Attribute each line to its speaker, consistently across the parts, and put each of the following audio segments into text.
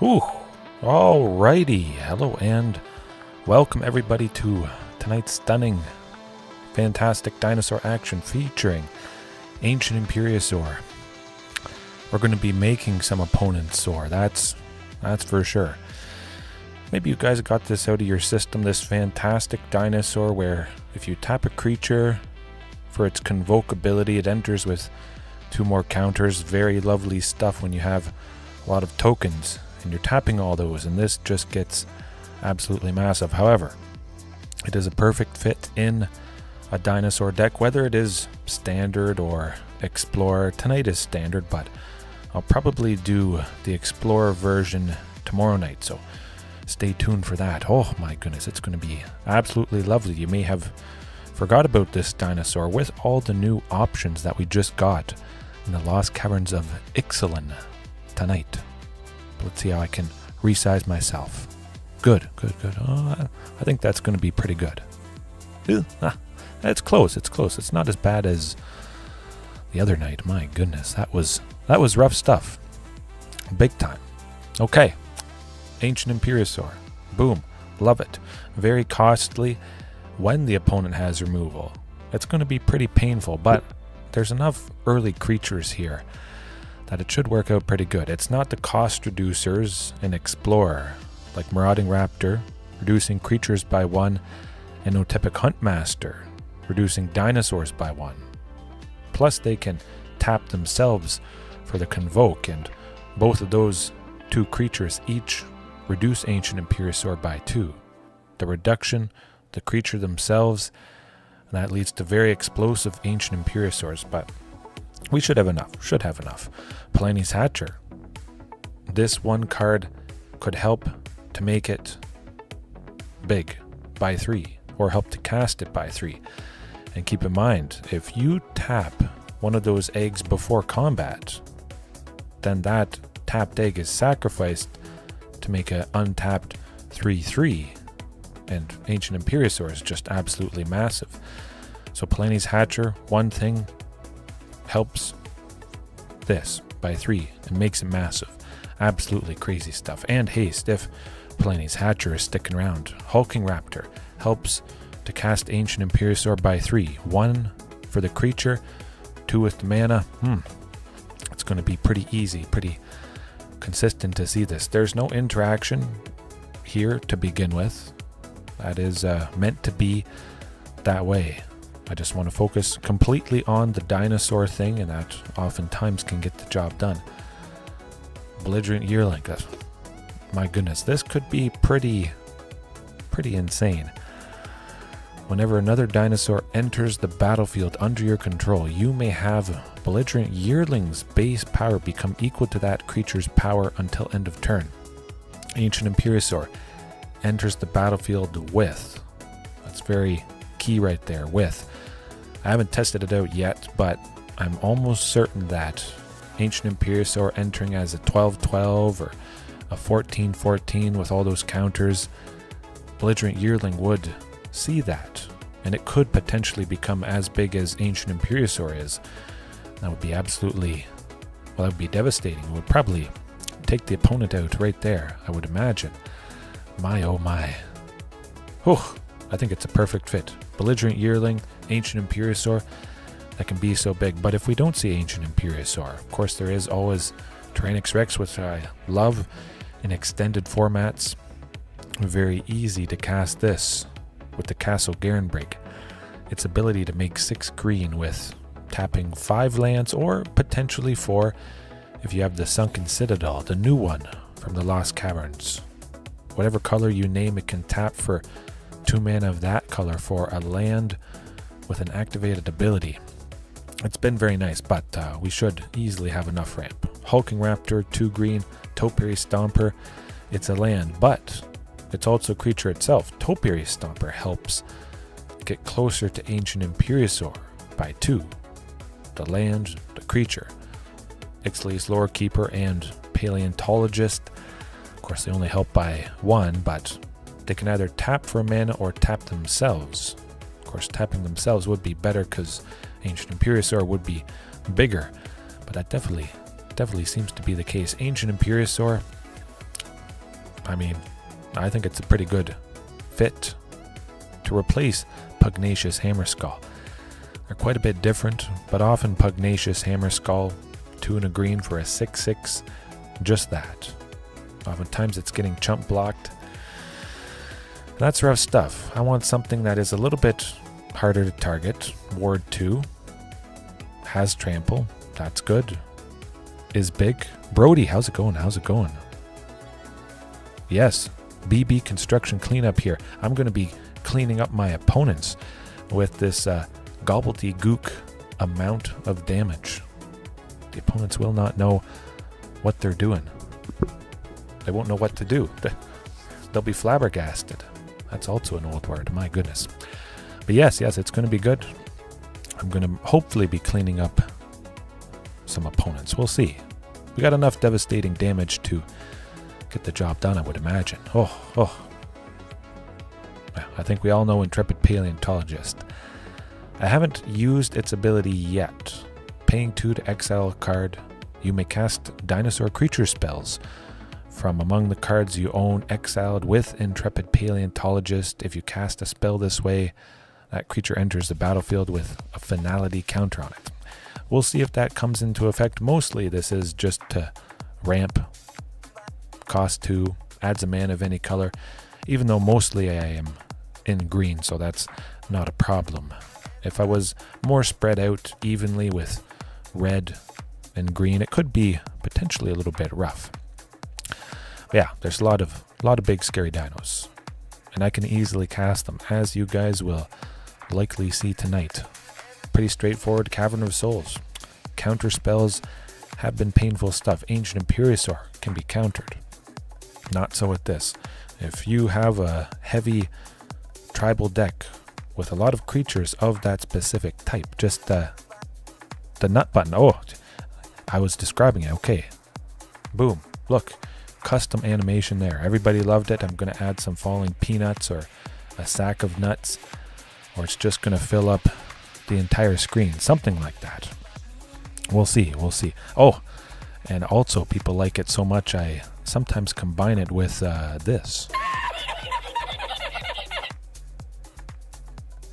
Speaker 1: Ooh, alrighty. Hello and welcome everybody to tonight's stunning, fantastic dinosaur action featuring Ancient Imperiosaur. We're going to be making some opponents sore, that's for sure. Maybe you guys got this out of your system, this fantastic dinosaur where if you tap a creature for its convoke ability, it enters with 2 more counters. Very lovely stuff when you have a lot of tokens and you're tapping all those, and this just gets absolutely massive. However, it is a perfect fit in a dinosaur deck, whether it is standard or explorer. Tonight is standard, but I'll probably do the explorer version tomorrow night, so stay tuned for that. Oh my goodness, it's going to be absolutely lovely. You may have forgot about this dinosaur with all the new options that we just got in the Lost Caverns of Ixalli tonight. Let's see how I can resize myself. Good. Oh, I think that's going to be pretty good. It's close. It's not as bad as the other night. My goodness, that was rough stuff. Big time. Okay. Ancient Imperiosaur. Boom. Love it. Very costly when the opponent has removal. It's going to be pretty painful, but there's enough early creatures here that it should work out pretty good. It's not the cost reducers in Explorer, like Marauding Raptor, reducing creatures by 1, and Notypic Huntmaster, reducing dinosaurs by 1. Plus they can tap themselves for the Convoke, and both of those 2 creatures each reduce Ancient Imperiosaur by 2. The reduction, the creature themselves, and that leads to very explosive Ancient Imperiosaurs, but we should have enough. Pugnacious Hatcher. This one card could help to make it big by 3, or help to cast it by 3. And keep in mind, if you tap one of those eggs before combat, then that tapped egg is sacrificed to make an untapped 3/3, and Ancient Imperiosaur is just absolutely massive. So Pugnacious Hatcher, one thing, helps this by 3 and makes it massive. Absolutely crazy stuff. And haste if Pugnacious Hatcher is sticking around. Hulking Raptor helps to cast Ancient Imperiosaur by 3. 1 for the creature, 2 with the mana. It's going to be pretty easy, pretty consistent to see this. There's no interaction here to begin with. That is meant to be that way. I just want to focus completely on the dinosaur thing, and that oftentimes can get the job done. Belligerent Yearling. My goodness, this could be pretty insane. Whenever another dinosaur enters the battlefield under your control, you may have Belligerent Yearling's base power become equal to that creature's power until end of turn. Ancient Imperiosaur enters the battlefield with. That's very key right there, with. I haven't tested it out yet, but I'm almost certain that Ancient Imperiosaur entering as a 12/12 or a 14/14 with all those counters, Belligerent Yearling would see that, and it could potentially become as big as Ancient Imperiosaur is. That would be absolutely, well, that would be devastating. It would probably take the opponent out right there, I would imagine. My oh my. Whew, I think it's a perfect fit. Belligerent Yearling, Ancient Imperiosaur, that can be so big. But if we don't see Ancient Imperiosaur, of course there is always Tyrannosaurus Rex, which I love in extended formats. Very easy to cast this with the Castle Garen break. Its ability to make 6 green with tapping 5 lands, or potentially 4 if you have the Sunken Citadel, the new one from the Lost Caverns. Whatever color you name, it can tap for 2 mana of that color for a land with an activated ability. It's been very nice, but we should easily have enough ramp. Hulking Raptor, 2 green, Topiary Stomper. It's a land, but it's also a creature itself. Topiary Stomper helps get closer to Ancient Imperiosaur by 2. The land, the creature. Ixalli's Lorekeeper and Paleontologist. Of course, they only help by 1, but they can either tap for mana or tap themselves. Of course, tapping themselves would be better because Ancient Imperiosaur would be bigger. But that definitely seems to be the case. Ancient Imperiosaur, I mean, I think it's a pretty good fit to replace Pugnacious Hammerskull. They're quite a bit different, but often Pugnacious Hammerskull, 2 and a green for a 6/6, just that. Oftentimes it's getting chump blocked. That's rough stuff. I want something that is a little bit harder to target. Ward 2 has trample. That's good. Is big. Brody, how's it going? How's it going? Yes, BB construction cleanup here. I'm going to be cleaning up my opponents with this gobbledygook amount of damage. The opponents will not know what they're doing. They won't know what to do. They'll be flabbergasted. That's also an old word, my goodness. But yes, it's going to be good. I'm going to hopefully be cleaning up some opponents. We'll see. We got enough devastating damage to get the job done, I would imagine. Oh. I think we all know Intrepid Paleontologist. I haven't used its ability yet. Paying 2 to exile a card, you may cast dinosaur creature spells from among the cards you own exiled with Intrepid Paleontologist. If you cast a spell this way, that creature enters the battlefield with a finality counter on it. We'll see if that comes into effect. Mostly this is just to ramp, cost 2, adds a mana of any color, even though mostly I am in green, so that's not a problem. If I was more spread out evenly with red and green, it could be potentially a little bit rough. But yeah, there's a lot of big scary dinos, and I can easily cast them, as you guys will likely see tonight. Pretty straightforward. Cavern of Souls. Counter spells have been painful stuff. Ancient Imperiosaur can be countered. Not so with this. If you have a heavy tribal deck with a lot of creatures of that specific type, just the nut button. Oh, I was describing it. Okay. Boom. Look. Custom animation there. Everybody loved it. I'm going to add some falling peanuts or a sack of nuts, or it's just going to fill up the entire screen. Something like that. We'll see. Oh, and also people like it so much I sometimes combine it with this.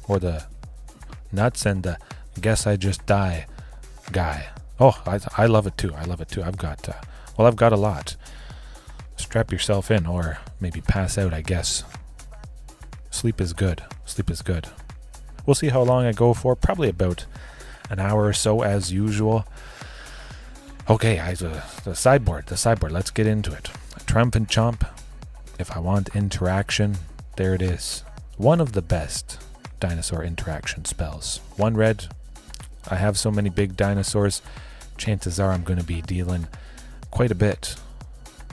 Speaker 1: Or the nuts and the guess I just die guy. Oh, I love it too. I've got a lot. Strap yourself in or maybe pass out, I guess. Sleep is good. We'll see how long I go for. Probably about an hour or so as usual. Okay, the sideboard. Let's get into it. Triumphant Chomp. If I want interaction, there it is. One of the best dinosaur interaction spells. 1 red. I have so many big dinosaurs. Chances are I'm going to be dealing quite a bit.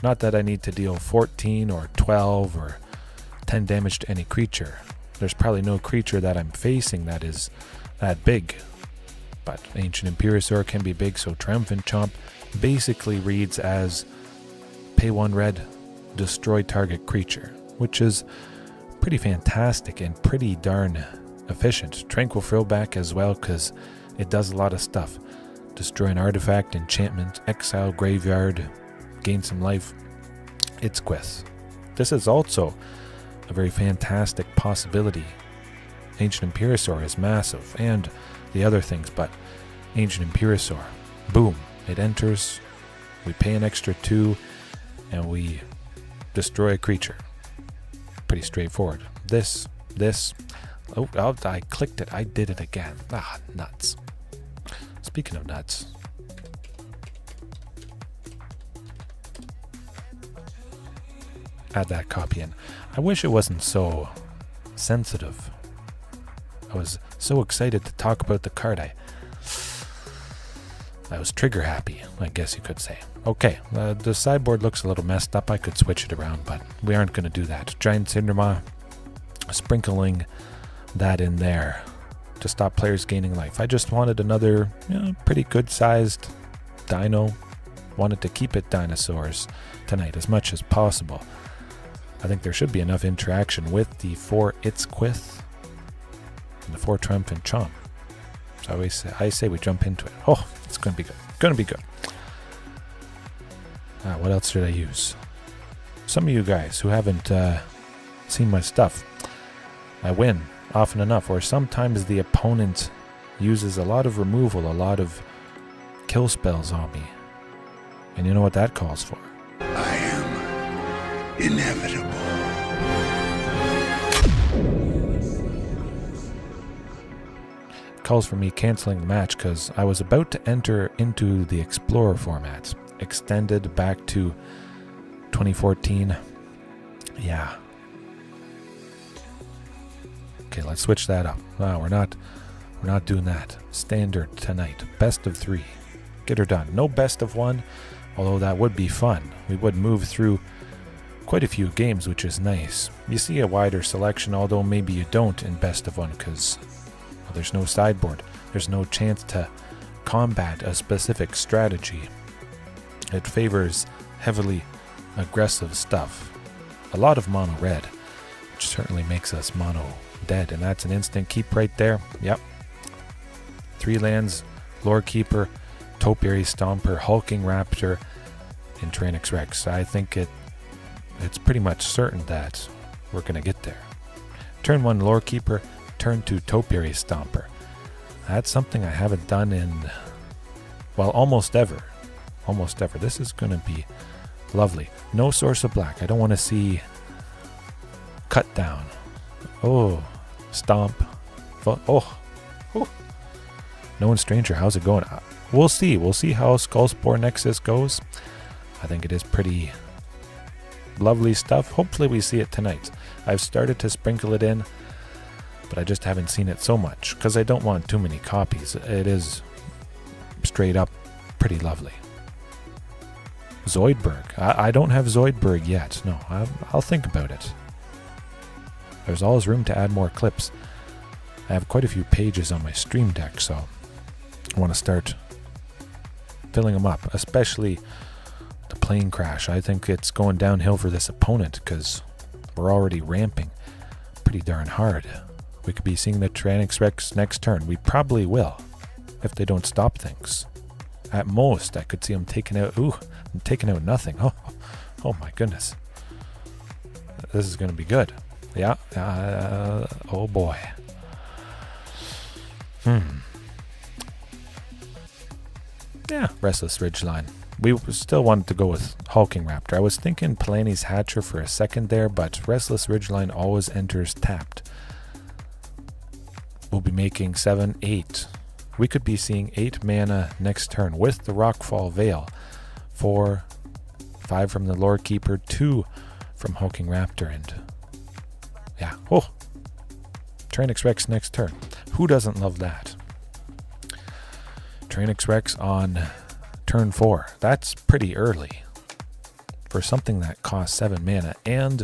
Speaker 1: Not that I need to deal 14 or 12 or 10 damage to any creature. There's probably no creature that I'm facing that is that big. But Ancient Imperiosaur can be big, so Triumphant Chomp basically reads as pay 1 red, destroy target creature, which is pretty fantastic and pretty darn efficient. Tranquil Throwback as well, because it does a lot of stuff. Destroy an artifact, enchantment, exile graveyard, gain some life. It's Quith. This is also a very fantastic possibility. Ancient Imperiosaur is massive, and the other things, but Ancient Imperiosaur, boom, it enters, we pay an extra 2, and we destroy a creature. Pretty straightforward. This, oh, I clicked it, I did it again. Nuts. Speaking of nuts, add that copy in. I wish it wasn't so sensitive. I was so excited to talk about the card. I was trigger happy, I guess you could say. Okay, the sideboard looks a little messed up. I could switch it around, but we aren't going to do that. Giant Cindermaw, sprinkling that in there to stop players gaining life. I just wanted another pretty good sized dino. Wanted to keep it dinosaurs tonight as much as possible. I think there should be enough interaction with the 4 Ixquith. and the 4 Triumphant Chomp. So I say we jump into it. Oh, it's going to be good. Going to be good. What else should I use? Some of you guys who haven't seen my stuff, I win often enough, or sometimes the opponent uses a lot of removal, a lot of kill spells on me. And you know what that calls for?
Speaker 2: I am inevitable.
Speaker 1: It calls for me canceling the match because I was about to enter into the Explorer format, extended back to 2014. Yeah. Okay, let's switch that up. No, we're not doing that. Standard tonight. Best of 3. Get her done. No best of 1, although that would be fun. We would move through quite a few games, which is nice. You see a wider selection, although maybe you don't in best of 1 because there's no sideboard. There's no chance to combat a specific strategy. It favors heavily aggressive stuff. A lot of mono red, which certainly makes us mono dead, and that's an instant keep right there. Yep. 3 lands, Lorekeeper, Topiary Stomper, Hulking Raptor, and Tyrannix Rex. I think it's pretty much certain that we're going to get there. Turn 1 Lorekeeper, turn 2 Topiary Stomper. That's something I haven't done in, well, almost ever. Almost ever. This is going to be lovely. No Source of Black. I don't want to see Cut Down. Oh, Stomp. Oh. No One Stranger. How's it going? We'll see. We'll see how Skullspore Nexus goes. I think it is pretty lovely stuff. Hopefully we see it tonight. I've started to sprinkle it in, but I just haven't seen it so much because I don't want too many copies. It is straight up pretty lovely. Zoidberg. I don't have Zoidberg yet. No, I'll think about it. There's always room to add more clips. I have quite a few pages on my stream deck, so I want to start filling them up, especially the plane crash. I think it's going downhill for this opponent because we're already ramping pretty darn hard. We could be seeing the Tyrannix Rex next turn. We probably will if they don't stop things. At most, I could see them taking out... Ooh, I'm taking out nothing. Oh my goodness. This is going to be good. Yeah. Oh boy. Yeah, Restless Ridgeline. We still wanted to go with Hulking Raptor. I was thinking Palani's Hatcher for a second there, but Restless Ridgeline always enters tapped. We'll be making 7, 8. We could be seeing 8 mana next turn with the Rockfall Veil. 4, 5 from the Lorekeeper, 2 from Hulking Raptor, and yeah. Oh, Tyrannix Rex next turn. Who doesn't love that? Tyrannix Rex on turn 4. That's pretty early for something that costs 7 mana and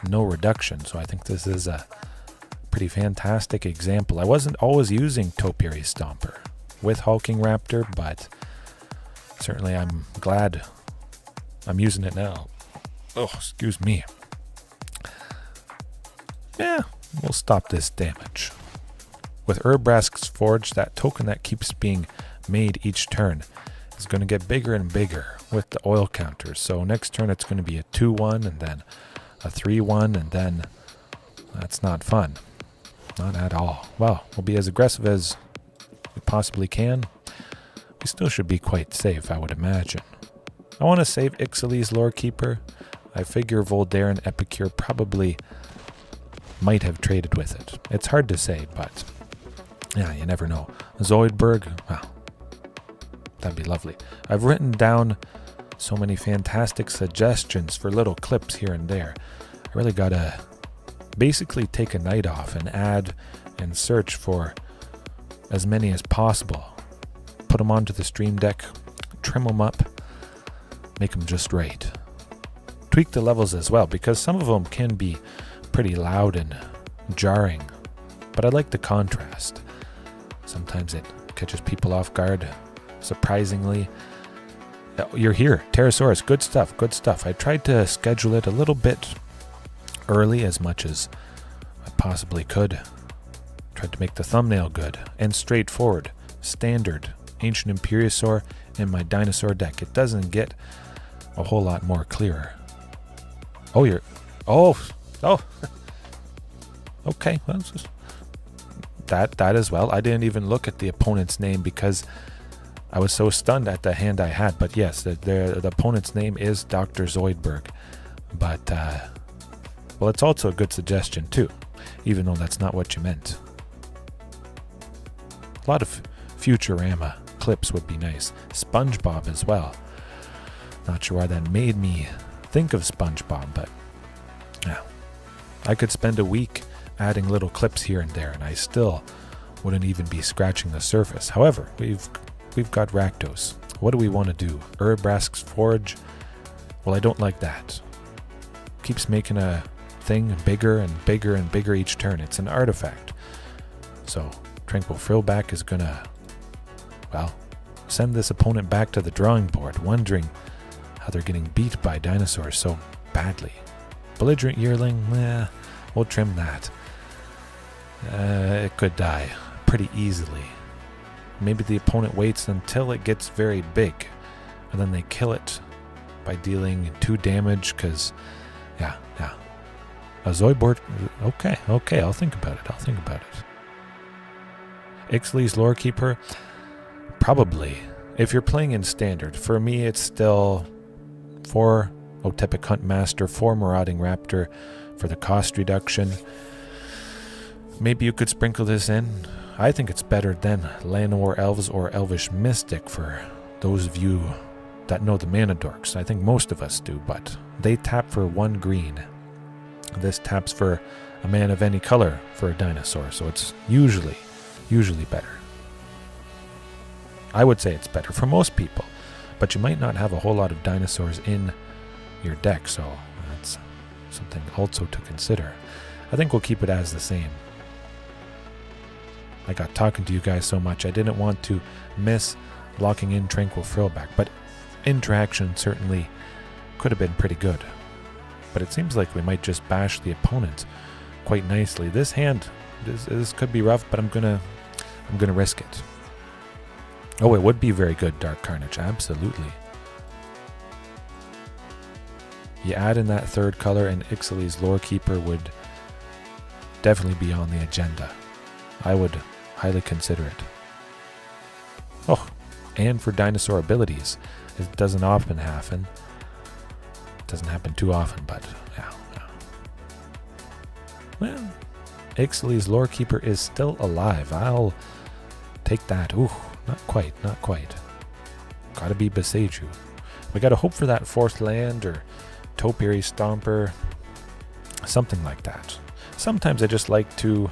Speaker 1: no reduction. So I think this is a pretty fantastic example. I wasn't always using Topiary Stomper with Hulking Raptor, but certainly I'm glad I'm using it now. Oh, excuse me. Yeah, we'll stop this damage. With Urbrask's Forge, that token that keeps being made each turn is going to get bigger and bigger with the oil counters. So next turn it's going to be a 2-1 and then a 3-1, and then that's not fun. Not at all. Well, we'll be as aggressive as we possibly can. We still should be quite safe, I would imagine. I want to save Ixalli's Lorekeeper. I figure Voldaire and Epicure probably might have traded with it. It's hard to say, but yeah, you never know. Zoidberg, well, that'd be lovely. I've written down so many fantastic suggestions for little clips here and there. I really gotta basically take a night off and add and search for as many as possible. Put them onto the stream deck, trim them up, make them just right. Tweak the levels as well, because some of them can be pretty loud and jarring, but I like the contrast. Sometimes it catches people off guard, surprisingly. You're here, Pterosaurus, good stuff, good stuff. I tried to schedule it a little bit early, as much as I possibly could. Tried to make the thumbnail good and straightforward. Standard Ancient Imperiosaur in my dinosaur deck. It doesn't get a whole lot more clearer. Oh, you're... Oh! Okay, well, that as well. I didn't even look at the opponent's name because I was so stunned at the hand I had. But yes, the opponent's name is Dr. Zoidberg. But, well, it's also a good suggestion too, even though that's not what you meant. A lot of Futurama clips would be nice. SpongeBob as well. Not sure why that made me think of SpongeBob, but yeah. I could spend a week adding little clips here and there, and I still wouldn't even be scratching the surface. However, we've got Rakdos. What do we want to do? Urabrask's Forge? Well, I don't like that. Keeps making a thing bigger and bigger and bigger each turn. It's an artifact. So Tranquil Frillback is gonna, well, send this opponent back to the drawing board, wondering how they're getting beat by dinosaurs so badly. Belligerent Yearling, we'll trim that. It could die pretty easily. Maybe the opponent waits until it gets very big, and then they kill it by dealing 2 damage, because, yeah. A Zoidberg, okay, I'll think about it. Ixalli's Lorekeeper, probably. If you're playing in Standard, for me it's still 4 Otepic Hunt Master, 4 Marauding Raptor for the cost reduction. Maybe you could sprinkle this in. I think it's better than Llanowar Elves or Elvish Mystic for those of you that know the mana dorks. I think most of us do, but they tap for 1 green. This taps for a mana of any color for a dinosaur, so it's usually better. I would say it's better for most people, but you might not have a whole lot of dinosaurs in your deck, so that's something also to consider. I think we'll keep it as the same. I got talking to you guys so much, I didn't want to miss locking in Tranquil Frillback, but interaction certainly could have been pretty good. But it seems like we might just bash the opponent quite nicely. This hand, this could be rough, but I'm gonna risk it. Oh, it would be very good, Dark Carnage, absolutely. You add in that 3rd color, and Ixalli's Lorekeeper would definitely be on the agenda. I would highly consider it. Oh, and for dinosaur abilities, it doesn't often happen. It doesn't happen too often, but yeah. Well, Ixalli's Lorekeeper is still alive. I'll take that. Ooh, not quite. Gotta be Beseiju. We gotta hope for that 4th land or Topiary Stomper, something like that. Sometimes I just like to,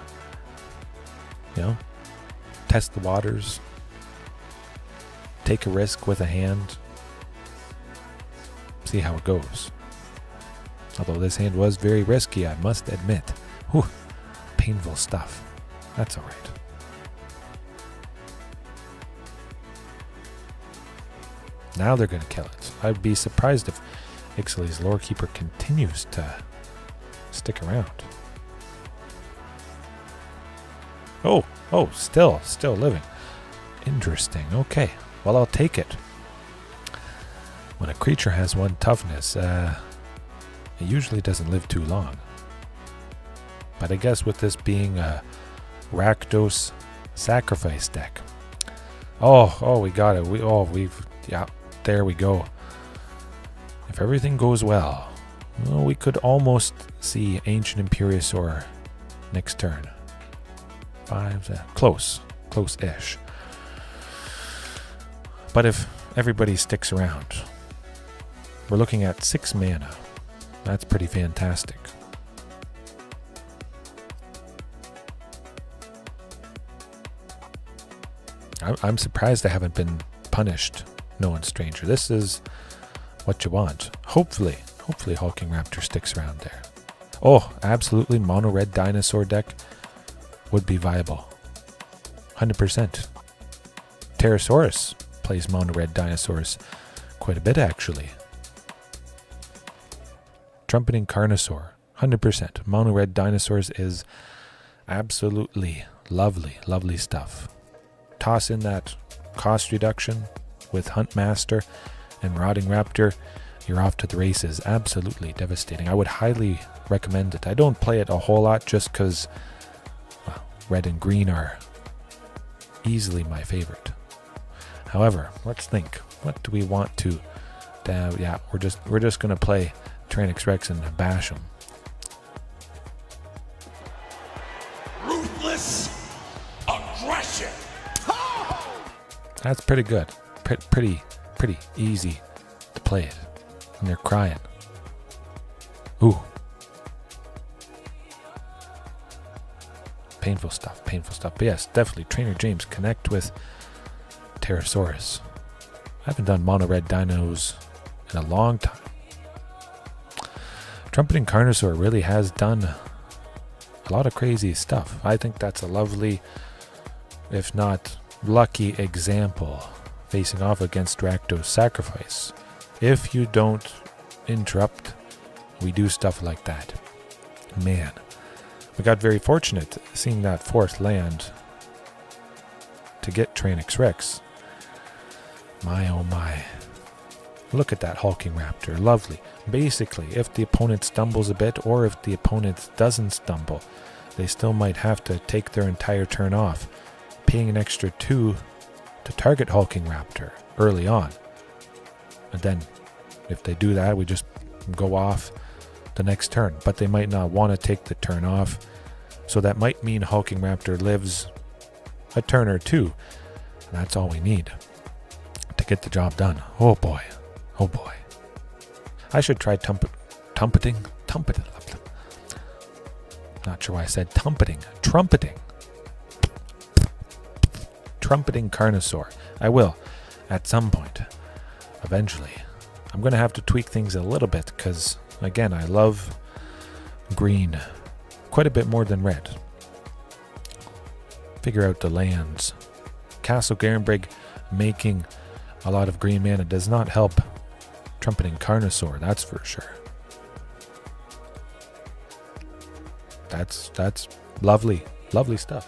Speaker 1: test the waters, take a risk with a hand, see how it goes. Although this hand was very risky, I must admit. Whew, painful stuff. That's alright. Now they're going to kill it. I'd be surprised if Ixalli's Lorekeeper continues to stick around. Oh, still living. Interesting. Okay, well, I'll take it. When a creature has 1 toughness, it usually doesn't live too long. But I guess with this being a Rakdos Sacrifice deck. Oh, we got it. There we go. If everything goes well, we could almost see Ancient Imperiosaur next turn. 5, close-ish. But if everybody sticks around, we're looking at 6 mana. That's pretty fantastic. I'm surprised I haven't been punished, Known Stranger. This is what you want. Hopefully Hulking Raptor sticks around there. Oh, absolutely, mono red dinosaur deck would be viable. 100%. Pterosaurus plays mono red dinosaurs quite a bit, actually. Trumpeting Carnosaur, 100%. Mono red dinosaurs is Absolutely lovely, lovely stuff. Toss in that cost reduction with Huntmaster and Rotting Raptor, you're off to the races. Absolutely devastating. I would highly recommend it. I don't play it a whole lot just because, well, red and green are easily my favorite. However, let's think. What do we want to? Yeah, we're just gonna play Tyrannosaurus Rex and bash him.
Speaker 2: Ruthless aggression.
Speaker 1: That's pretty good. Pretty easy to play it. And they're crying. Ooh. Painful stuff. But yes, definitely Trainer James, connect with Pterosaurus. I haven't done mono red dinos in a long time. Trumpeting Carnosaur really has done a lot of crazy stuff. I think that's a lovely, if not lucky, example facing off against Rakdos Sacrifice. If you don't interrupt, we do stuff like that. Man, we got very fortunate seeing that fourth land to get Tyrannosaurus Rex. My oh my. Look at that hulking raptor. Lovely. Basically, if the opponent stumbles a bit, or if the opponent doesn't stumble, they still might have to take their entire turn off, paying an extra 2 to target hulking raptor early on. And then, if they do that, we just go off the next turn. But they might not want to take the turn off, so that might mean hulking raptor lives a turn or two. And that's all we need to get the job done. Oh boy. Oh boy. I should try trumpeting. Not sure why I said trumpeting. Trumpeting Carnosaur. I will, at some point. Eventually. I'm going to have to tweak things a little bit because, again, I love green quite a bit more than red. Figure out the lands. Castle Garenbrig making a lot of green mana does not help Trumpeting Carnosaur, that's for sure. That's lovely stuff.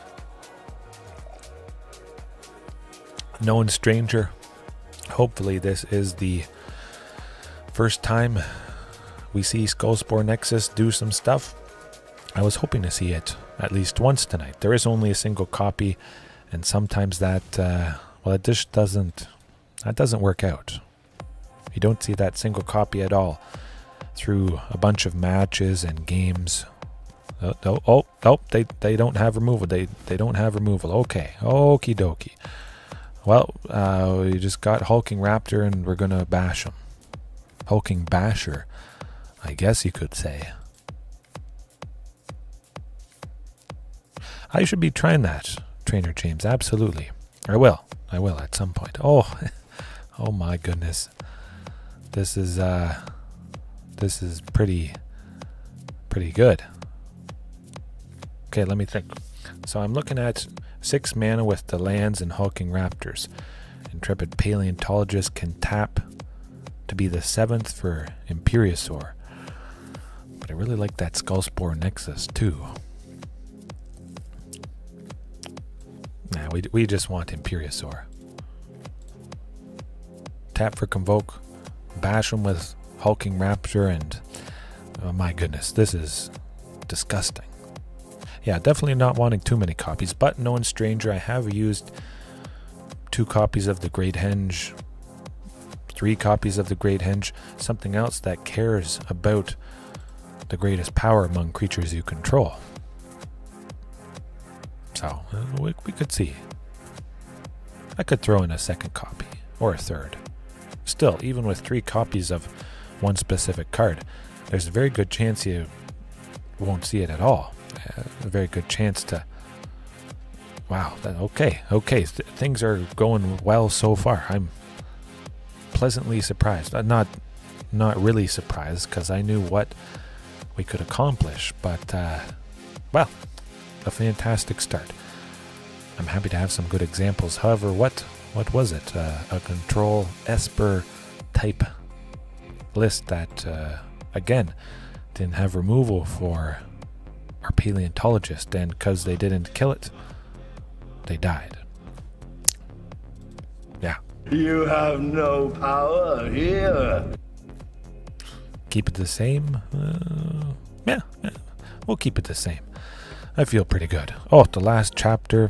Speaker 1: Known stranger. Hopefully this is the first time we see Skullspore Nexus do some stuff. I was hoping to see it at least once tonight. There is only a single copy, and sometimes that it just doesn't work out. You don't see that single copy at all through a bunch of matches and games. They don't have removal. They don't have removal. Okay, okie dokie. Well, we just got Hulking Raptor and we're gonna bash him. Hulking Basher, I guess you could say. I should be trying that, Trainer James. Absolutely. I will at some point. Oh my goodness. This is pretty good. Okay, let me think. So I'm looking at 6 mana with the lands and hulking raptors. Intrepid Paleontologist can tap to be the 7th for Imperiosaur. But I really like that Skullspore Nexus too. Nah, we just want Imperiosaur. Tap for Convoke, bash him with Hulking Raptor, and oh my goodness, this is disgusting. Yeah, definitely not wanting too many copies, but known stranger, I have used 2 copies of the Great Henge, 3 copies of the Great Henge, something else that cares about the greatest power among creatures you control. So, we could see. I could throw in a 2nd copy, or a 3rd. Still, even with 3 copies of one specific card, there's a very good chance you won't see it at all. A very good chance to... Wow, okay. Things are going well so far. I'm pleasantly surprised. Not really surprised, because I knew what we could accomplish, but, well, a fantastic start. I'm happy to have some good examples. However, what was it? A control Esper type list that, again, didn't have removal for our paleontologist, and because they didn't kill it, they died. Yeah.
Speaker 2: You have no power here.
Speaker 1: Keep it the same? Yeah, we'll keep it the same. I feel pretty good. Oh, the last chapter.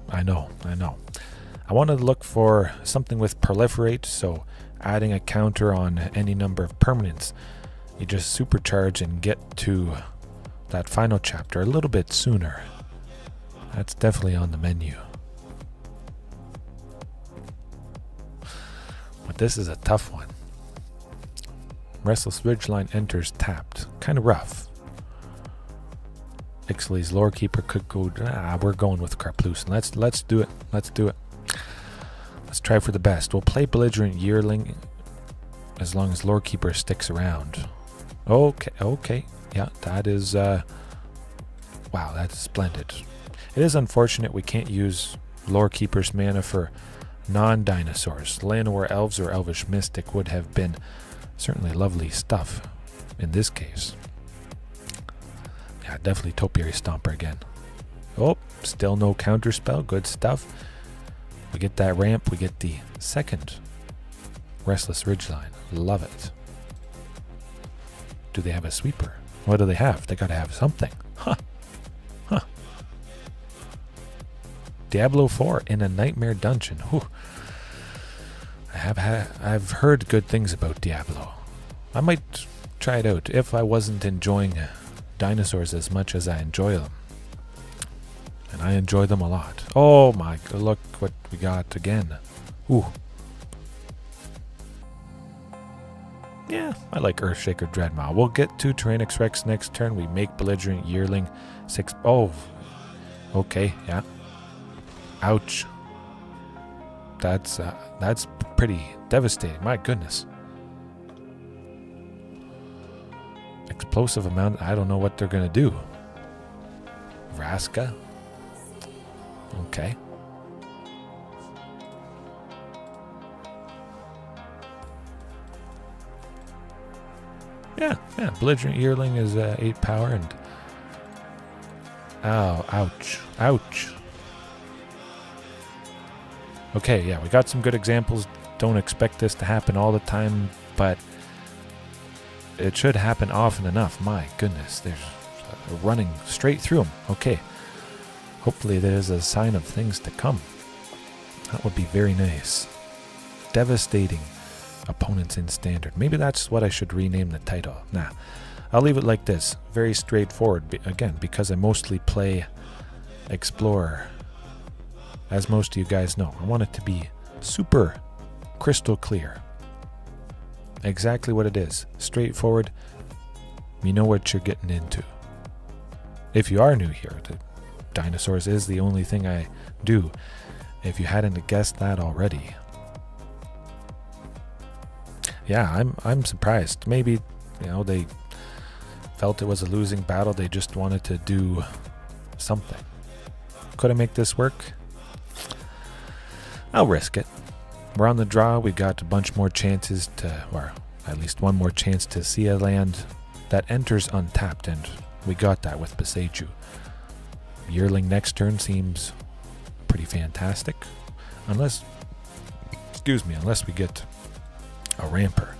Speaker 1: I know. I wanted to look for something with proliferate, so adding a counter on any number of permanents. You just supercharge and get to that final chapter a little bit sooner. That's definitely on the menu. But this is a tough one. Restless Ridgeline enters tapped. Kind of rough. Ixalli's Lorekeeper could go... we're going with Carplucin. Let's do it. Let's try for the best. We'll play Belligerent Yearling as long as Lorekeeper sticks around. Okay. Yeah, that is... wow, that's splendid. It is unfortunate we can't use Lorekeeper's mana for non-dinosaurs. Llanowar Elves or Elvish Mystic would have been certainly lovely stuff in this case. Yeah, definitely Topiary Stomper again. Oh, still no counterspell. Good stuff. We get that ramp. We get the second Restless Ridgeline. Love it. Do they have a sweeper? What do they have? They gotta have something. Huh. Diablo 4 in a Nightmare Dungeon. Whew. I've heard good things about Diablo. I might try it out if I wasn't enjoying dinosaurs as much as I enjoy them. And I enjoy them a lot. Oh my, look what we got again. Ooh. Yeah, I like Earthshaker Dreadmaw. We'll get to Tyrannix Rex next turn. We make Belligerent Yearling 6. Oh, okay, yeah. Ouch. That's pretty devastating. My goodness. Explosive amount. I don't know what they're gonna do. Vraska. Okay. Yeah. Belligerent Yearling is 8 power and... Oh, ouch. Okay, yeah, we got some good examples. Don't expect this to happen all the time, but it should happen often enough. My goodness, there's running straight through them. Okay. Hopefully there's a sign of things to come. That would be very nice. Devastating opponents in standard. Maybe that's what I should rename the title. Nah, I'll leave it like this. Very straightforward. Again, because I mostly play Explorer. As most of you guys know, I want it to be super crystal clear. Exactly what it is. Straightforward. You know what you're getting into. If you are new here, the dinosaurs is the only thing I do. If you hadn't guessed that already. Yeah, I'm surprised. Maybe, they felt it was a losing battle. They just wanted to do something. Could I make this work? I'll risk it. We're on the draw. We got a bunch more chances to, or at least one more chance to see a land that enters untapped, and we got that with Beseiju. Yearling next turn seems pretty fantastic. Unless we get a ramper.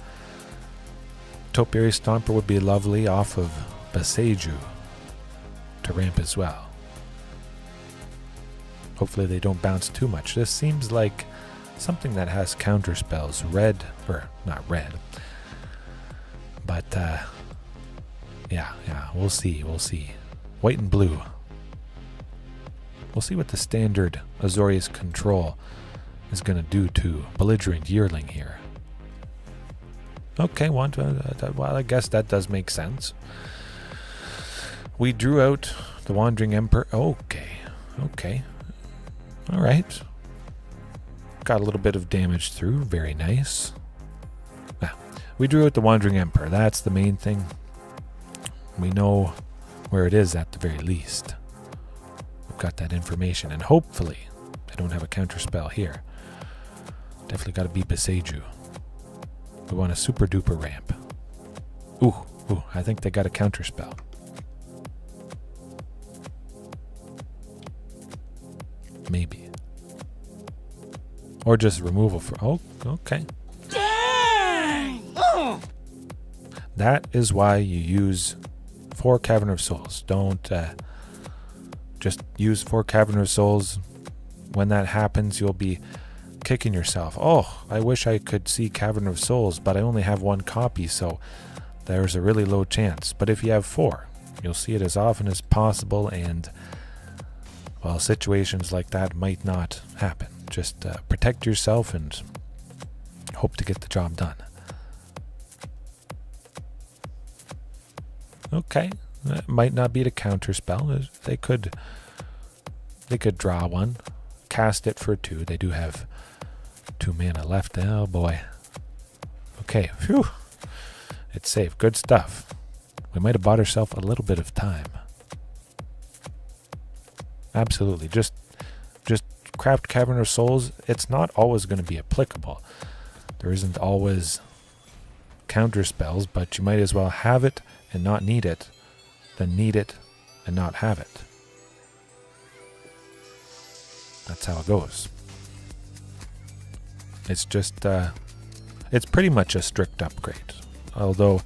Speaker 1: Topiary Stomper would be lovely off of Beseiju to ramp as well. Hopefully they don't bounce too much. This seems like something that has counter spells. Red, or not red. But yeah, we'll see. White and blue. We'll see what the standard Azorius Control is going to do to Belligerent Yearling here. Okay, well, I guess that does make sense. We drew out the Wandering Emperor. Okay. All right. Got a little bit of damage through. Very nice. We drew out the Wandering Emperor. That's the main thing. We know where it is at the very least. We've got that information. And hopefully they don't have a counterspell here. Definitely got to be Beseiju. We want a super duper ramp. Ooh, I think they got a counterspell. maybe. Or just removal for... Oh, okay.
Speaker 3: Dang!
Speaker 1: That is why you use 4 Cavern of Souls. Don't just use 4 Cavern of Souls. When that happens, you'll be kicking yourself. Oh, I wish I could see Cavern of Souls, but I only have 1 copy, so there's a really low chance. But if you have 4, you'll see it as often as possible, and, well, situations like that might not happen. Just protect yourself and hope to get the job done. Okay, that might not be the counter spell. They could draw 1, cast it for 2. They do have 2 mana left. Oh boy. Okay, phew. It's safe. Good stuff. We might have bought ourselves a little bit of time. Absolutely. Just craft Cavern of Souls. It's not always going to be applicable. There isn't always counter spells, but you might as well have it and not need it than need it and not have it. That's how it goes. It's just, it's pretty much a strict upgrade. Although,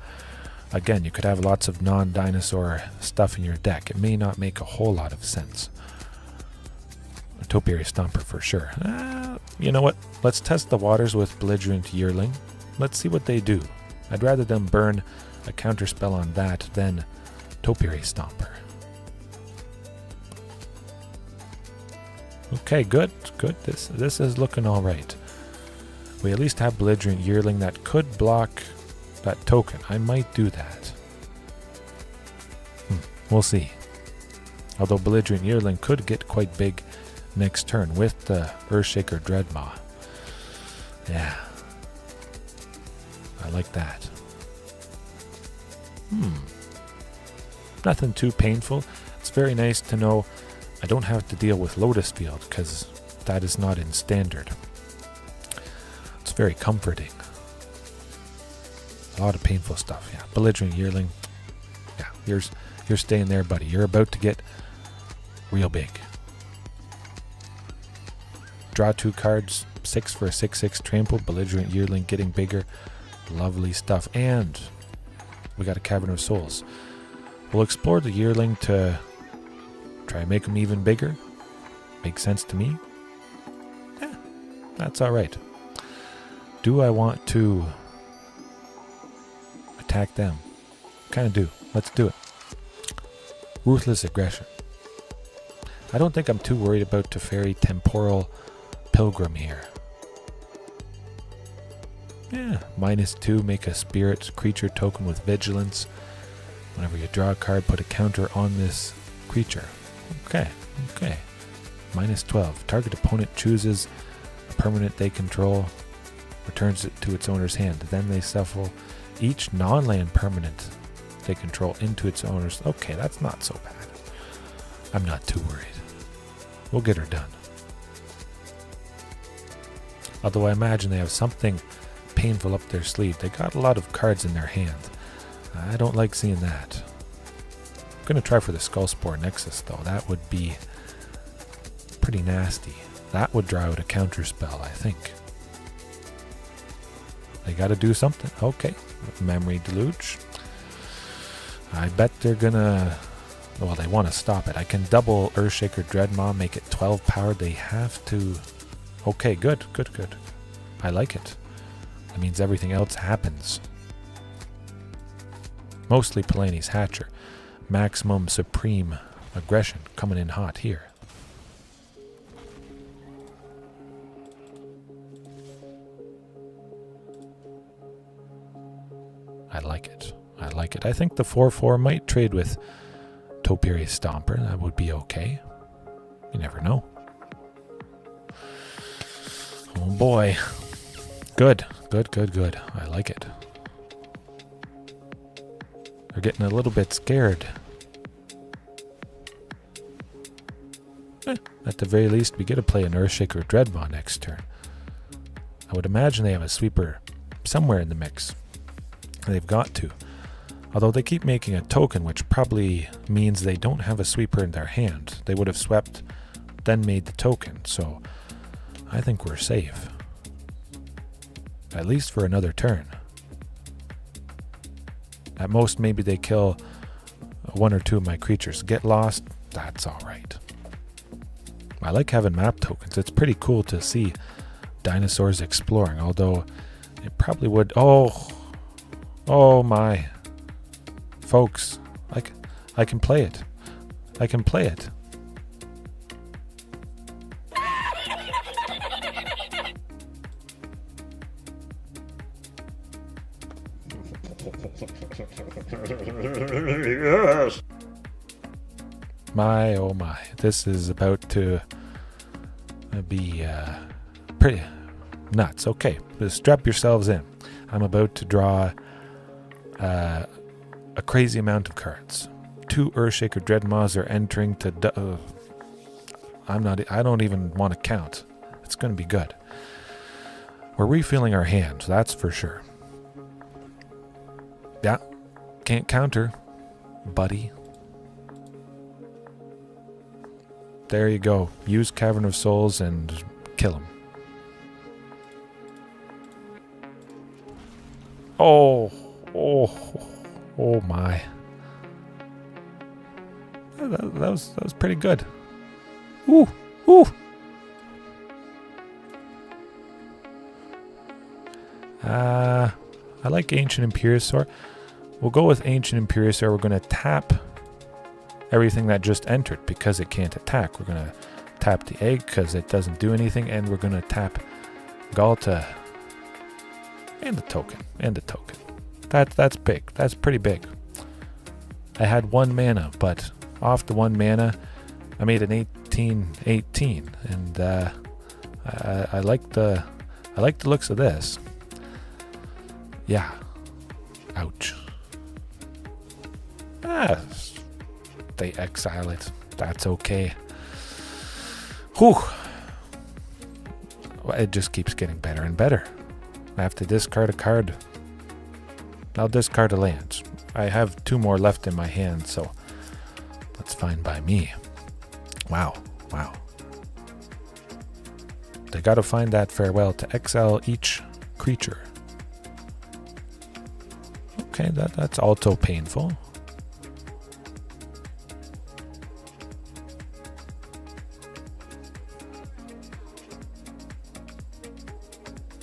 Speaker 1: again, you could have lots of non-dinosaur stuff in your deck. It may not make a whole lot of sense. A Topiary Stomper for sure. You know what? Let's test the waters with Belligerent Yearling. Let's see what they do. I'd rather them burn a counterspell on that than Topiary Stomper. Okay, good. This is looking all right. We at least have Belligerent Yearling that could block that token. I might do that. We'll see. Although Belligerent Yearling could get quite big next turn with the Earthshaker Dreadmaw. Yeah. I like that. Nothing too painful. It's very nice to know I don't have to deal with Lotus Field, because that is not in standard. It's very comforting. A lot of painful stuff, yeah. Belligerent Yearling. Yeah, you're staying there, buddy. You're about to get real big. Draw 2 cards, 6 for a 6/6 trample. Belligerent Yearling getting bigger. Lovely stuff. And we got a Cavern of Souls. We'll explore the Yearling to try and make him even bigger. Makes sense to me. Yeah, that's alright. Do I want to attack them? Kind of do. Let's do it. Ruthless Aggression. I don't think I'm too worried about Teferi Temporal Pilgrim here. Yeah, -2, make a spirit creature token with vigilance. Whenever you draw a card, put a counter on this creature. Okay. -12. Target opponent chooses a permanent they control, returns it to its owner's hand. Then they shuffle each non-land permanent they control into its owner's. Okay, that's not so bad. I'm not too worried. We'll get her done. Although I imagine they have something painful up their sleeve. They got a lot of cards in their hand. I don't like seeing that. I'm going to try for the Skullspore Nexus, though. That would be pretty nasty. That would draw out a counter spell, I think. They got to do something. Okay. Memory Deluge. I bet they're going to... Well, they want to stop it. I can double Earthshaker Dreadmaw, make it 12 powered. They have to... Okay, good. I like it. That means everything else happens. Mostly Palani's Hatcher. Maximum Supreme Aggression coming in hot here. I like it. I think the 4/4 might trade with Topiary Stomper. That would be okay. You never know. Oh boy. Good. I like it. They're getting a little bit scared. At the very least, we get to play an Earthshaker Dreadmaw next turn. I would imagine they have a sweeper somewhere in the mix. They've got to. Although they keep making a token, which probably means they don't have a sweeper in their hand. They would have swept then made the token, so I think we're safe. At least for another turn. At most, maybe they kill one or two of my creatures. Get lost, that's alright. I like having map tokens. It's pretty cool to see dinosaurs exploring, although it probably would... Oh my. Folks, I can play it. I can play it.
Speaker 2: Yes.
Speaker 1: My, oh my. This is about to be pretty nuts. Okay, just strap yourselves in. I'm about to draw a crazy amount of cards. 2 Earthshaker Dreadmaws are entering to... I don't even want to count. It's going to be good. We're refilling our hand, that's for sure. Yeah, can't counter, buddy. There you go. Use Cavern of Souls and kill him. Oh my. That was pretty good. Ooh. I like Ancient Imperiosaur. We'll go with Ancient Imperiosaur. We're going to tap everything that just entered because it can't attack. We're going to tap the egg because it doesn't do anything, and we're going to tap Galta and the token. That's big. That's pretty big. I had 1 mana, but off the 1 mana, I made an 18/18, and I like the looks of this. Yeah. Ouch. They exile it. That's okay. Whew. Well, it just keeps getting better and better. I have to discard a card. I'll discard a land. I have 2 more left in my hand, so that's fine by me. Wow. They gotta find that farewell to exile each creature. Okay, that's also painful.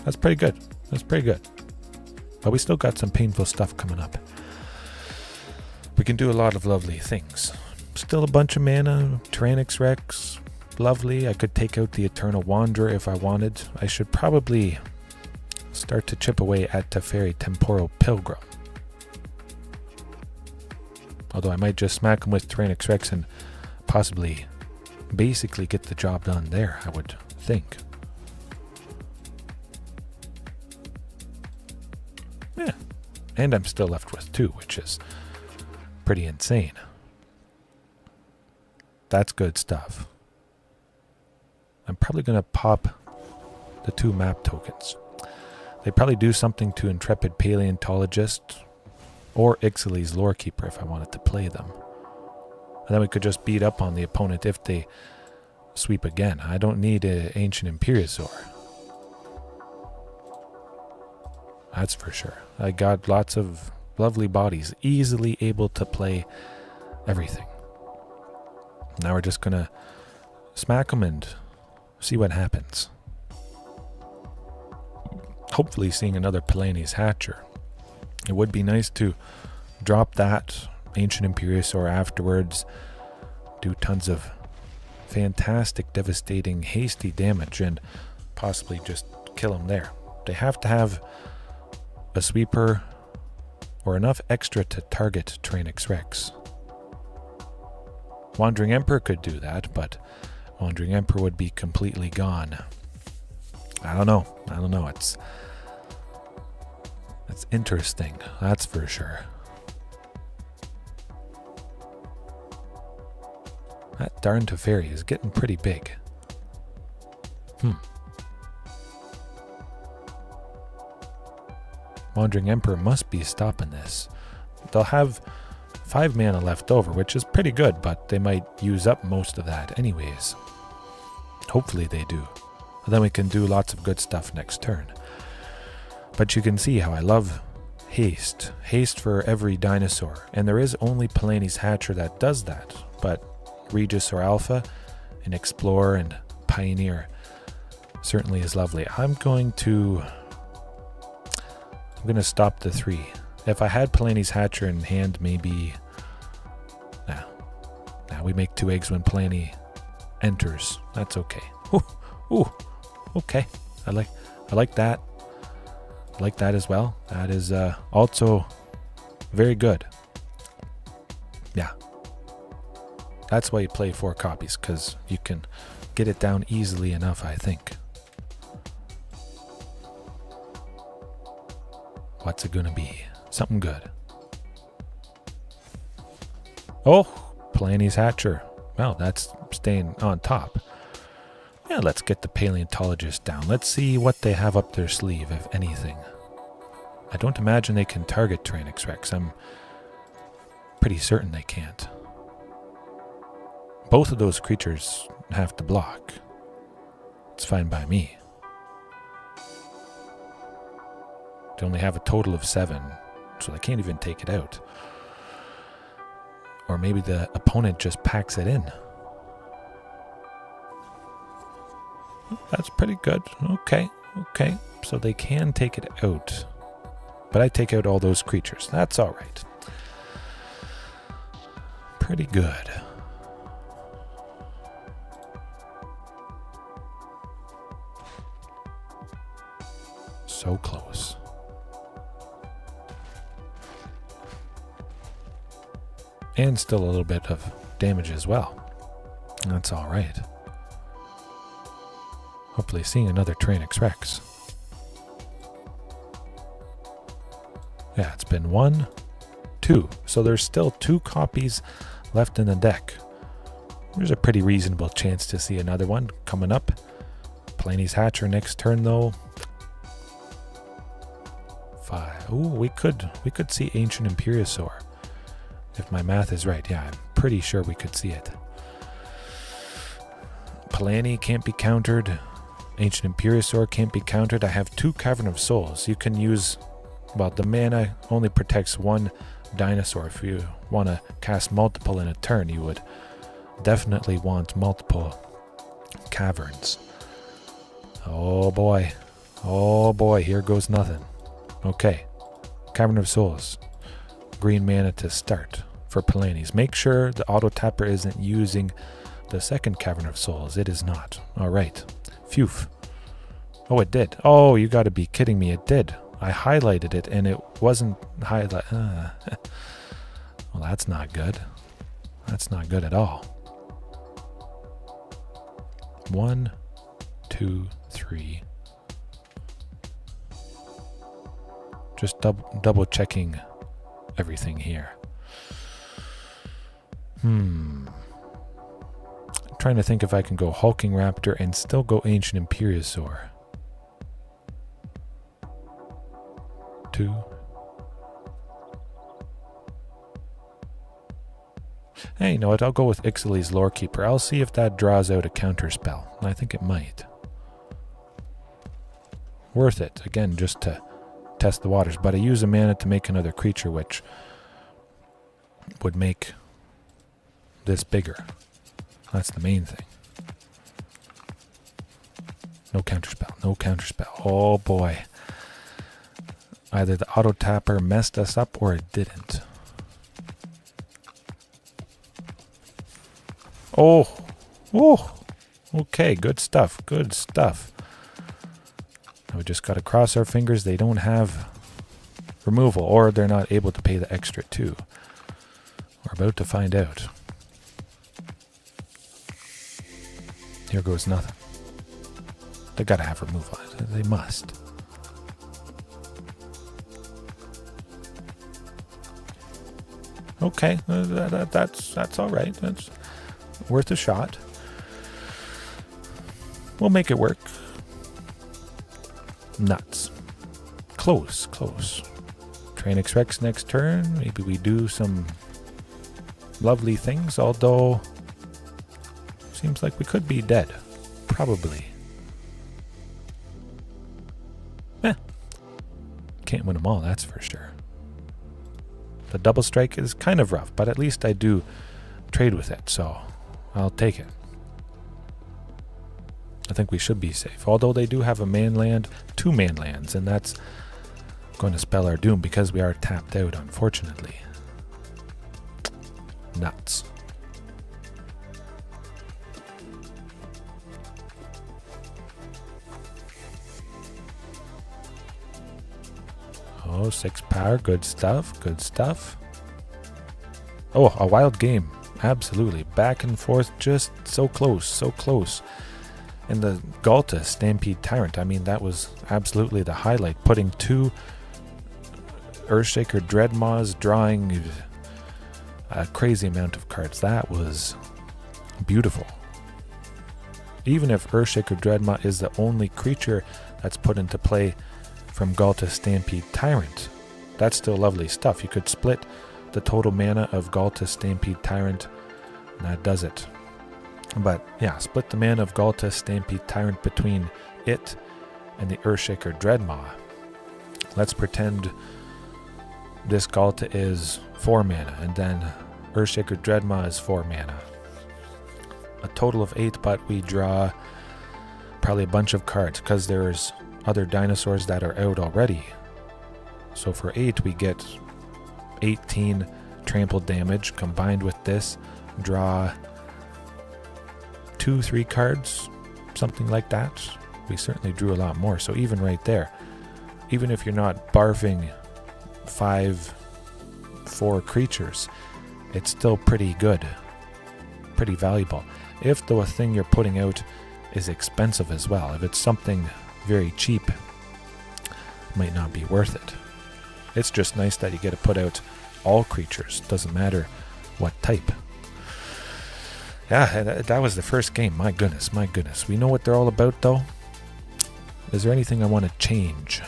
Speaker 1: That's pretty good. But we still got some painful stuff coming up. We can do a lot of lovely things. Still a bunch of mana. Tyrannix Rex. Lovely. I could take out the Eternal Wanderer if I wanted. I should probably start to chip away at Teferi Temporal Pilgrim. Although I might just smack him with Tyrannix Rex and possibly basically get the job done there, I would think. Yeah. And I'm still left with 2, which is pretty insane. That's good stuff. I'm probably going to pop the 2 map tokens. They probably do something to Intrepid Paleontologist or Ixalli's Lorekeeper if I wanted to play them. And then we could just beat up on the opponent if they sweep again. I don't need an Ancient Imperiosaur. That's for sure. I got lots of lovely bodies, easily able to play everything. Now we're just going to smack them and see what happens. Hopefully seeing another Pugnacious Hatcher. It would be nice to drop that Ancient Imperiosaur afterwards, do tons of fantastic, devastating, hasty damage, and possibly just kill him there. They have to have a sweeper or enough extra to target Tyrannix Rex. Wandering Emperor could do that, but Wandering Emperor would be completely gone. I don't know. It's interesting, that's for sure. That darn Teferi is getting pretty big. Wandering Emperor must be stopping this. They'll have 5 mana left over, which is pretty good, but they might use up most of that anyways. Hopefully they do. And then we can do lots of good stuff next turn. But you can see how I love haste. Haste for every dinosaur. And there is only Pugnacious Hatcher that does that. But Regis or Alpha and Explorer and Pioneer certainly is lovely. I'm going to stop the 3. If I had Pugnacious Hatcher in hand, maybe... Nah, we make 2 eggs when Plenty enters. That's okay. Ooh, okay. I like that. I like that as well. That is also very good. Yeah. That's why you play 4 copies, because you can get it down easily enough, I think. What's it gonna be? Something good. Oh, Pugnacious Hatcher. Well, that's staying on top. Yeah, let's get the Paleontologist down. Let's see what they have up their sleeve, if anything. I don't imagine they can target Tyrannosaurus Rex. I'm pretty certain they can't. Both of those creatures have to block. It's fine by me. They only have a total of 7, so they can't even take it out. Or maybe the opponent just packs it in. That's pretty good. Okay. So they can take it out. But I take out all those creatures. That's alright. Pretty good. So close. And still a little bit of damage as well. That's alright. Hopefully seeing another Tyrannosaurus Rex. Yeah, it's been 1, 2. So there's still 2 copies left in the deck. There's a pretty reasonable chance to see another one coming up. Pugnacious Hatcher next turn though. 5. Ooh, we could see Ancient Imperiosaur. If my math is right, yeah, I'm pretty sure we could see it. Pugnacious can't be countered. Ancient Imperiosaur can't be countered. I have 2 Cavern of Souls. You can use... Well, the mana only protects 1 dinosaur. If you want to cast multiple in a turn, you would definitely want multiple caverns. Oh boy, here goes nothing. Okay, Cavern of Souls. Green mana to start for Pugnacious. Make sure the auto tapper isn't using the second Cavern of Souls. It is not. Alright. Phew. Oh, it did. Oh, you gotta be kidding me. It did. I highlighted it and it wasn't highlight. Well, that's not good. That's not good at all. 1, 2, 3. Just double checking everything here. Trying to think if I can go Hulking Raptor and still go Ancient Imperiosaur. 2. Hey, you know what? I'll go with Ixalli's Lorekeeper. I'll see if that draws out a counter spell. I think it might. Worth it. Again, just to test the waters. But I use a mana to make another creature, which would make this bigger. That's the main thing. No counterspell. No counterspell. Oh boy. Either the auto tapper messed us up or it didn't. Oh. Okay, good stuff. Good stuff. Now we just got to cross our fingers they don't have removal, or they're not able to pay the extra 2. We're about to find out. Here goes nothing. They gotta have removal. They must. Okay, that's all right. That's worth a shot. We'll make it work. Nuts. Close. Tyrannosaurus Rex next turn. Maybe we do some lovely things, although seems like we could be dead. probably. Can't win them all, that's for sure. The double strike is kind of rough, but at least I do trade with it, so I'll take it. I think we should be safe. Although they do have a man land, 2 man lands, and that's going to spell our doom because we are tapped out, unfortunately. Nuts. Oh, 6 power, good stuff, good stuff. Oh, a wild game, absolutely. Back and forth, just so close, so close. And the Galta Stampede Tyrant, I mean, that was absolutely the highlight. Putting 2 Earthshaker Dreadmaws, drawing a crazy amount of cards. That was beautiful. Even if Earthshaker Dreadmaw is the only creature that's put into play from Galta Stampede Tyrant, that's still lovely stuff. You could split the total mana of Galta Stampede Tyrant, and that does it. But yeah, split the mana of Galta Stampede Tyrant between it and the Earthshaker Dreadmaw. Let's pretend this Galta is 4 mana, and then Earthshaker Dreadmaw is 4 mana. A total of 8, but we draw probably a bunch of cards because there's other dinosaurs that are out already. So for 8 we get 18 trampled damage. Combined with this, draw 2-3 cards, something like that. We certainly drew a lot more. So even right there, even if you're not barfing 5/4 creatures, it's still pretty good, pretty valuable. If the thing you're putting out is expensive as well, if it's something very cheap, it might not be worth it. It's just nice that you get to put out all creatures, doesn't matter what type. Yeah, that was the first game. My goodness, my goodness. We know what they're all about, though. Is there anything I want to change?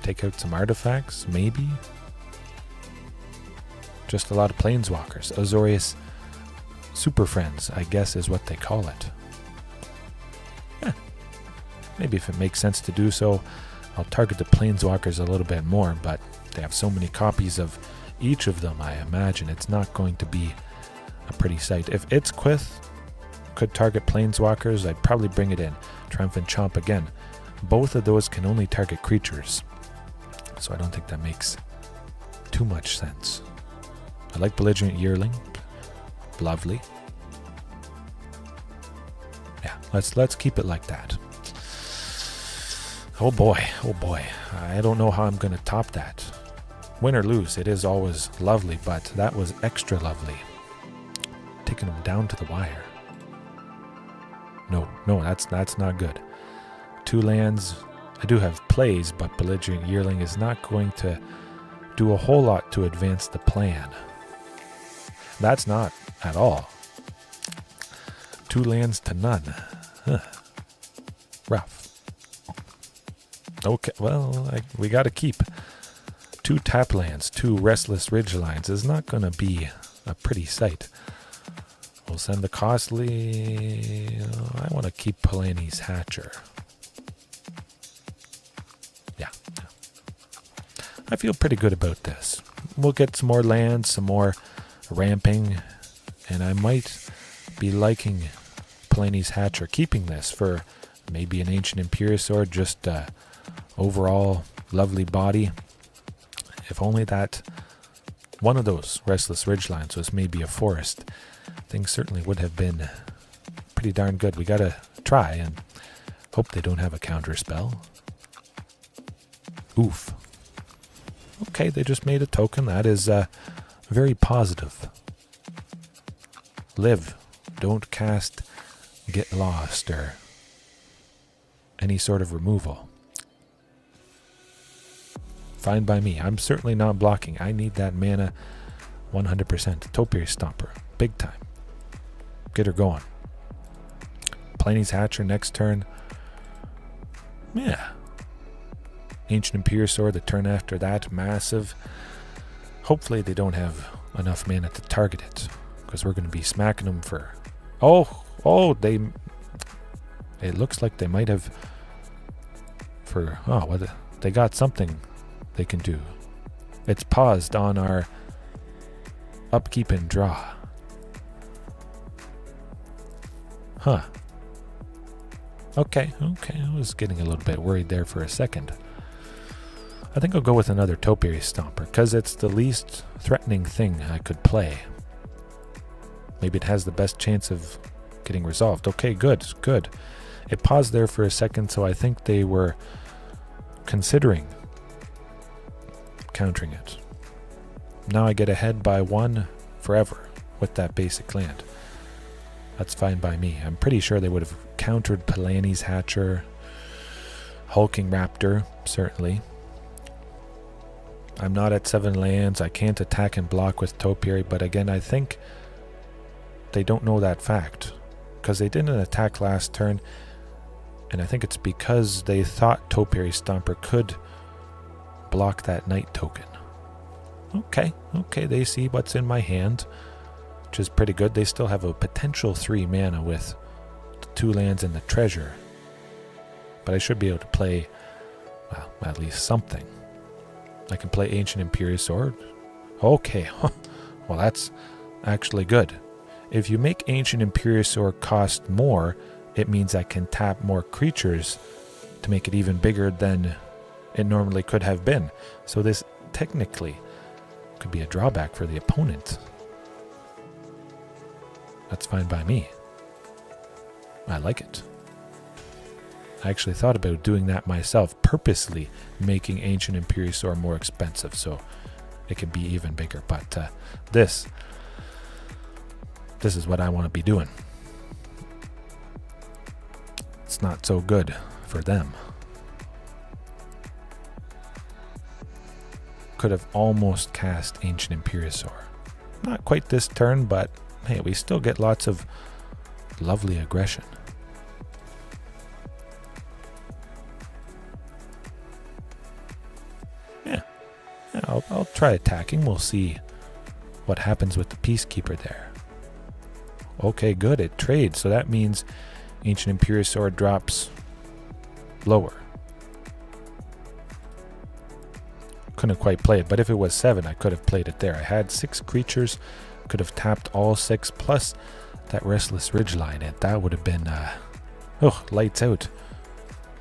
Speaker 1: Take out some artifacts, maybe? Just a lot of planeswalkers. Azorius Super Friends, I guess, is what they call it. Maybe if it makes sense to do so, I'll target the planeswalkers a little bit more, but they have so many copies of each of them, I imagine it's not going to be a pretty sight. If Itzquith could target planeswalkers, I'd probably bring it in. Triumphant Chomp again. Both of those can only target creatures, so I don't think that makes too much sense. I like Belligerent Yearling. Lovely. Yeah, let's keep it like that. Oh boy, I don't know how I'm going to top that. Win or lose, it is always lovely, but that was extra lovely. Taking them down to the wire. No, that's not good. 2 lands. I do have plays, but Belligerent Yearling is not going to do a whole lot to advance the plan. That's not at all. 2 lands to none. Rough. Okay, well, we got to keep 2 tap lands, 2 Restless Ridgelines is not going to be a pretty sight. We'll send the costly. I want to keep Pugnacious Hatcher. Yeah. I feel pretty good about this. We'll get some more lands, some more ramping, and I might be liking Pugnacious Hatcher, keeping this for maybe an Ancient Imperiosaur, just overall lovely body. If only that one of those Restless Ridgelines was maybe a forest, things certainly would have been pretty darn good. We gotta try and hope they don't have a counter spell. Oof. Okay, they just made a token. That is very positive. Live. Don't cast Get Lost or any sort of removal. Fine by me. I'm certainly not blocking. I need that mana 100%. Topiary Stomper. Big time. Get her going. Pugnacious Hatcher next turn. Yeah. Ancient Imperiosaur the turn after that. Massive. Hopefully they don't have enough mana to target it, because we're going to be smacking them for... Oh, they... It looks like they might have... They got something they can do. It's paused on our upkeep and draw. Huh. Okay. I was getting a little bit worried there for a second. I think I'll go with another Topiary Stomper, because it's the least threatening thing I could play. Maybe it has the best chance of getting resolved. Okay, good. It paused there for a second, so I think they were considering countering it. Now I get ahead by 1 forever with that basic land. That's fine by me. I'm pretty sure they would have countered Palaeoni's Hatcher, Hulking Raptor, certainly. I'm not at 7 lands. I can't attack and block with Topiary, but again, I think they don't know that fact, because they didn't attack last turn, and I think it's because they thought Topiary Stomper could block that Knight token. Okay, they see what's in my hand, which is pretty good. They still have a potential 3 mana with the 2 lands and the treasure, but I should be able to play, well, at least something. I can play Ancient Imperiosaur. Okay, well, that's actually good. If you make Ancient Imperiosaur cost more, it means I can tap more creatures to make it even bigger than it normally could have been. So this technically could be a drawback for the opponent. That's fine by me. I like it. I actually thought about doing that myself, purposely making Ancient Imperiosaur more expensive so it could be even bigger. But this is what I want to be doing. It's not so good for them. Could have almost cast Ancient Imperiosaur. Not quite this turn, but hey, we still get lots of lovely aggression. I'll try attacking. We'll see what happens with the Peacekeeper there. Okay, good. It trades, so that means Ancient Imperiosaur drops lower. Couldn't quite play it, but if it was 7, I could have played it there. I had 6 creatures, could have tapped all 6, plus that Restless Ridgeline, and that would have been, lights out.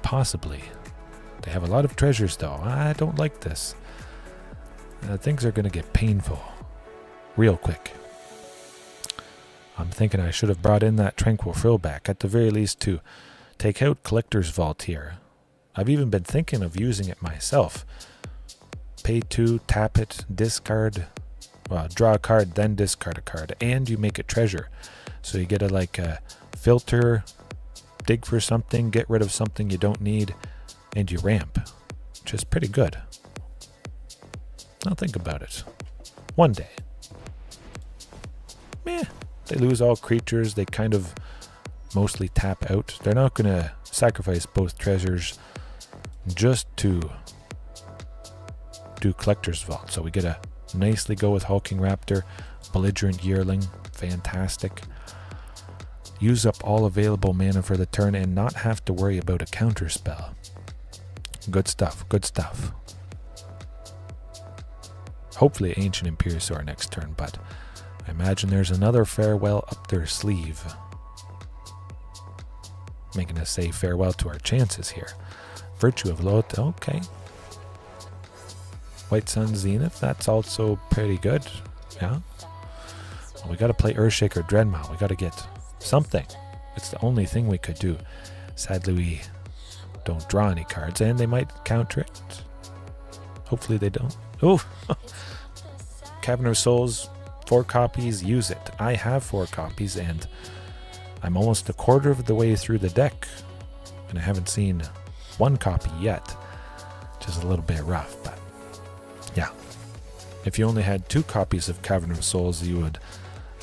Speaker 1: Possibly. They have a lot of treasures, though. I don't like this. Things are going to get painful real quick. I'm thinking I should have brought in that Tranquil Frill back, at the very least to take out Collector's Vault here. I've even been thinking of using it myself. Pay 2, tap it, discard, well, draw a card, then discard a card, and you make a treasure. So you get a filter, dig for something, get rid of something you don't need, and you ramp, which is pretty good. I'll think about it. One day. They lose all creatures. They kind of mostly tap out. They're not going to sacrifice both treasures just to do Collector's Vault. So we get to nicely go with Hulking Raptor, Belligerent Yearling. Fantastic. Use up all available mana for the turn and not have to worry about a counter spell. Good stuff. Good stuff. Hopefully Ancient Imperiosaur next turn, but I imagine there's another farewell up their sleeve. Making us say farewell to our chances here. Virtue of Lot, okay. White Sun Zenith, that's also pretty good. Yeah. Well, we got to play Earthshaker Dreadmaw. We got to get something. It's the only thing we could do. Sadly, we don't draw any cards, and they might counter it. Hopefully they don't. Oh! Cavern of Souls, 4 copies, use it. I have 4 copies, and I'm almost a quarter of the way through the deck, and I haven't seen 1 copy yet, which is a little bit rough, but yeah. If you only had 2 copies of Cavern of Souls, you would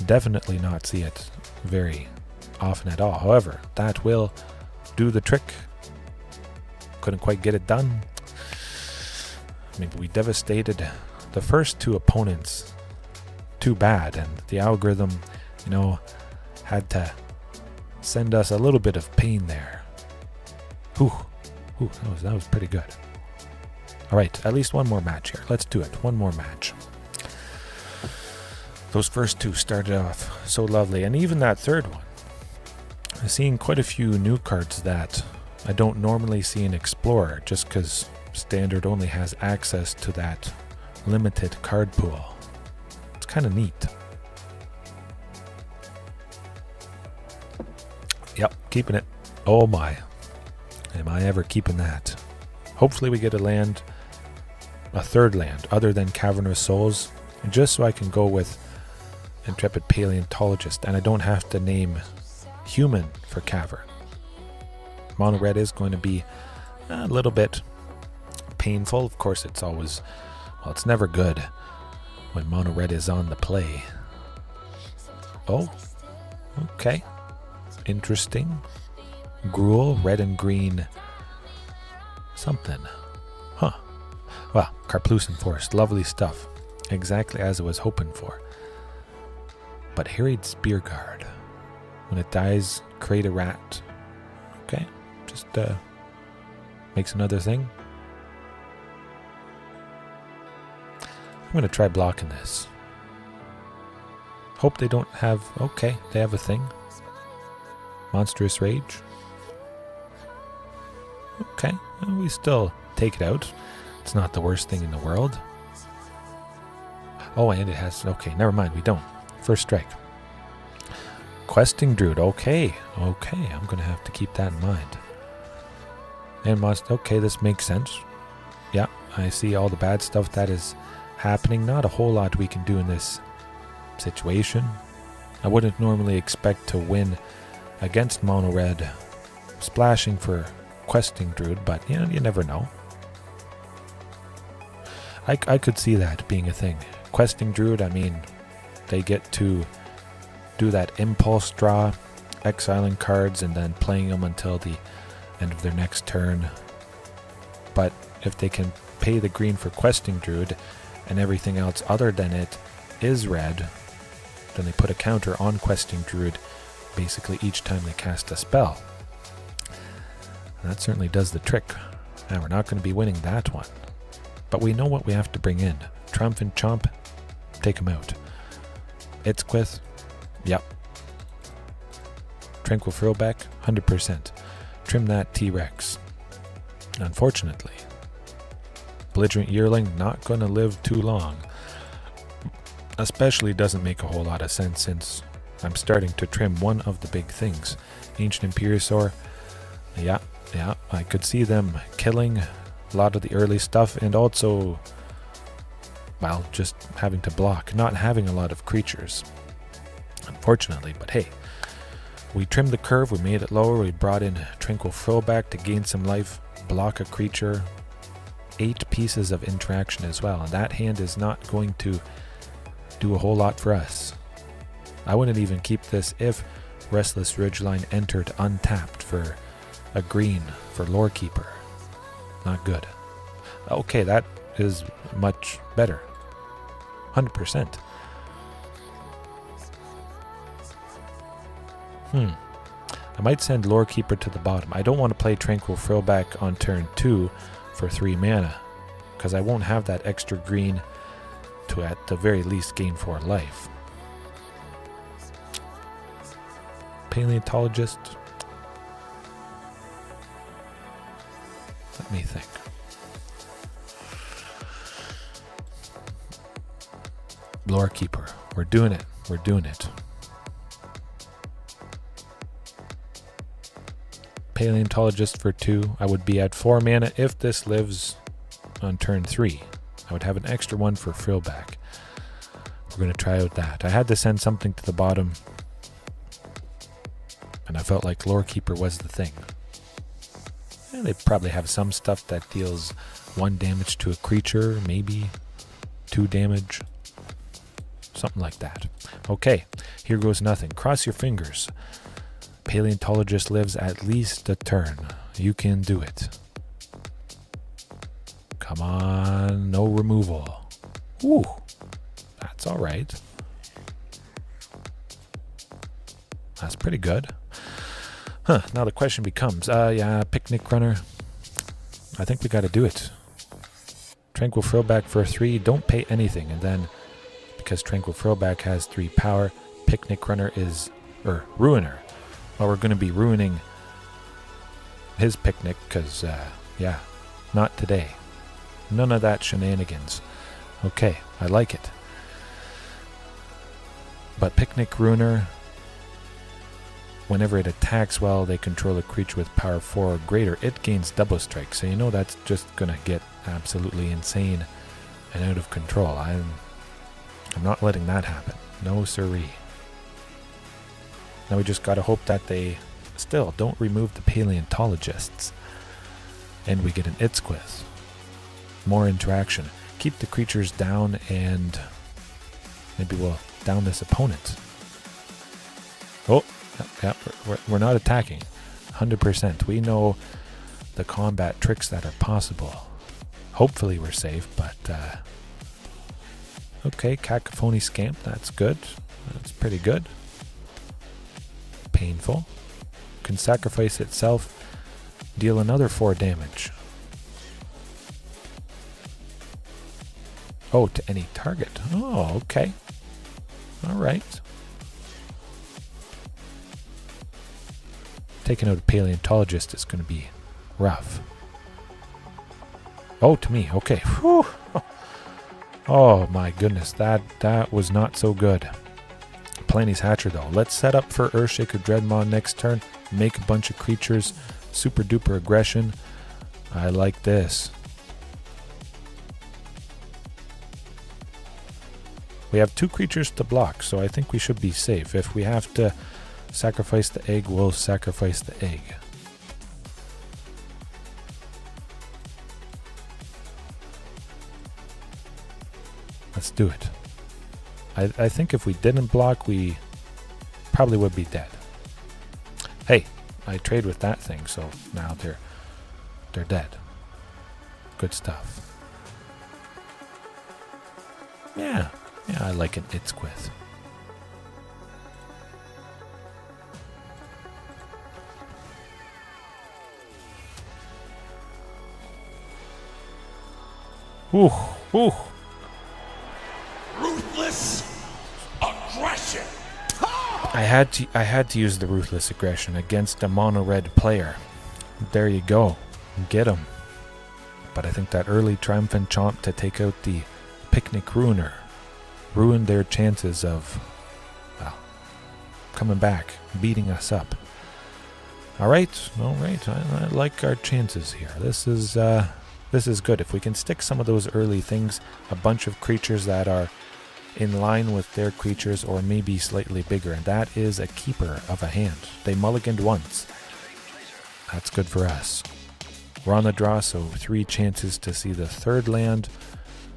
Speaker 1: definitely not see it very often at all. However, that will do the trick. Couldn't quite get it done. Maybe we devastated the first 2 opponents too bad, and the algorithm, had to send us a little bit of pain there. Whew, that was pretty good. All right, at least one more match here. Let's do it. One more match. Those first two started off so lovely, and even that third one. I'm seeing quite a few new cards that I don't normally see in Explorer, just because Standard only has access to that limited card pool. It's kind of neat. Yep, keeping it. Oh my. Am I ever keeping that? Hopefully we get a third land other than Cavernous Souls, just so I can go with Intrepid Paleontologist and I don't have to name human for Cavern. Mono red is going to be a little bit painful. Of course, it's always, well, it's never good when mono red is on the play. Oh, okay. Interesting. Gruel, red and green. Something. Huh. Well, Carplucent Forest, lovely stuff. Exactly as I was hoping for. But Harried Spearguard. When it dies, create a rat. Okay, just makes another thing. I'm going to try blocking this. Hope they don't have... Okay, they have a thing. Monstrous Rage. Okay, well, we still take it out. It's not the worst thing in the world. Oh, and it has... Okay, never mind, we don't. First strike. Questing Druid. Okay, I'm going to have to keep that in mind. And okay, this makes sense. Yeah, I see all the bad stuff that is happening. Not a whole lot we can do in this situation. I wouldn't normally expect to win against Mono Red splashing for Questing Druid, but you never know. I could see that being a thing. Questing Druid, I mean, they get to do that impulse draw, exiling cards, and then playing them until the end of their next turn. But if they can pay the green for Questing Druid and everything else other than it is red, then they put a counter on Questing Druid basically each time they cast a spell. And that certainly does the trick. Now we're not going to be winning that one. But we know what we have to bring in. Triumphant Chomp, take him out. Itzquith, yep. Tranquil Throwback, 100%. Trim that T-Rex. Unfortunately, Belligerent Yearling not going to live too long. Especially doesn't make a whole lot of sense since I'm starting to trim one of the big things. Ancient Imperiosaur, yeah, I could see them killing a lot of the early stuff and also, well, just having to block, not having a lot of creatures. Unfortunately, but hey, we trimmed the curve, we made it lower, we brought in Tranquil Throwback to gain some life, block a creature, 8 pieces of interaction as well, and that hand is not going to do a whole lot for us. I wouldn't even keep this if Restless Ridgeline entered untapped for a green for Lorekeeper. Not good. Okay, that is much better. 100%. I might send Lorekeeper to the bottom. I don't want to play Tranquil Throwback on turn 2 for 3 mana, because I won't have that extra green to at the very least gain 4 life. Paleontologist. Let me think. Lorekeeper. We're doing it. Paleontologist for 2. I would be at 4 mana if this lives on turn 3. I would have an extra one for Throwback. We're going to try out that. I had to send something to the bottom, and I felt like Lorekeeper was the thing. And they probably have some stuff that deals 1 damage to a creature, maybe 2 damage. Something like that. Okay, here goes nothing. Cross your fingers. Paleontologist lives at least a turn. You can do it. Come on, no removal. Ooh, that's all right. That's pretty good. Huh, now the question becomes, yeah, Picnic Runner. I think we got to do it. Tranquil Throwback for 3, don't pay anything. And then, because Tranquil Throwback has 3 power, Picnic Runner is, or Ruiner. Well, we're going to be ruining his picnic because, yeah, not today. None of that shenanigans. Okay, I like it. But Picnic Ruiner, whenever it attacks while they control a creature with power 4 or greater, it gains double strike. So you know that's just going to get absolutely insane and out of control. I'm not letting that happen. No siree. Now we just got to hope that they still don't remove the Paleontologists. And we get an Itzquith. More interaction. Keep the creatures down and maybe we'll down this opponent. Oh, yeah, we're not attacking. 100%. We know the combat tricks that are possible. Hopefully we're safe, but okay, Cacophony Scamp, that's good. That's pretty good. Painful. Can sacrifice itself, deal another 4 damage. Oh, to any target. Oh, okay. Alright. Taking out a Paleontologist is going to be rough. Oh, to me. Okay. Whew. Oh my goodness. That was not so good. Planny's Hatcher though. Let's set up for Earthshaker Dreadmaw next turn. Make a bunch of creatures. Super duper aggression. I like this. We have 2 creatures to block, so I think we should be safe. If we have to sacrifice the egg, we'll sacrifice the egg. Let's do it. I think if we didn't block, we probably would be dead. Hey, I trade with that thing, so now they're dead. Good stuff. Yeah, I like it. It's Itzquith. Ooh, ooh.
Speaker 3: Ruthless aggression.
Speaker 1: I had to use the ruthless aggression against a mono red player. There you go. Get him. But I think that early Triumphant Chomp to take out the Picnic Ruiner ruined their chances of, well, coming back, beating us up. Alright. I like our chances here. This is good. If we can stick some of those early things, a bunch of creatures that are in line with their creatures or maybe slightly bigger, and that is a keeper of a hand. They mulliganed once. That's good for us. We're on the draw, so 3 chances to see the 3rd land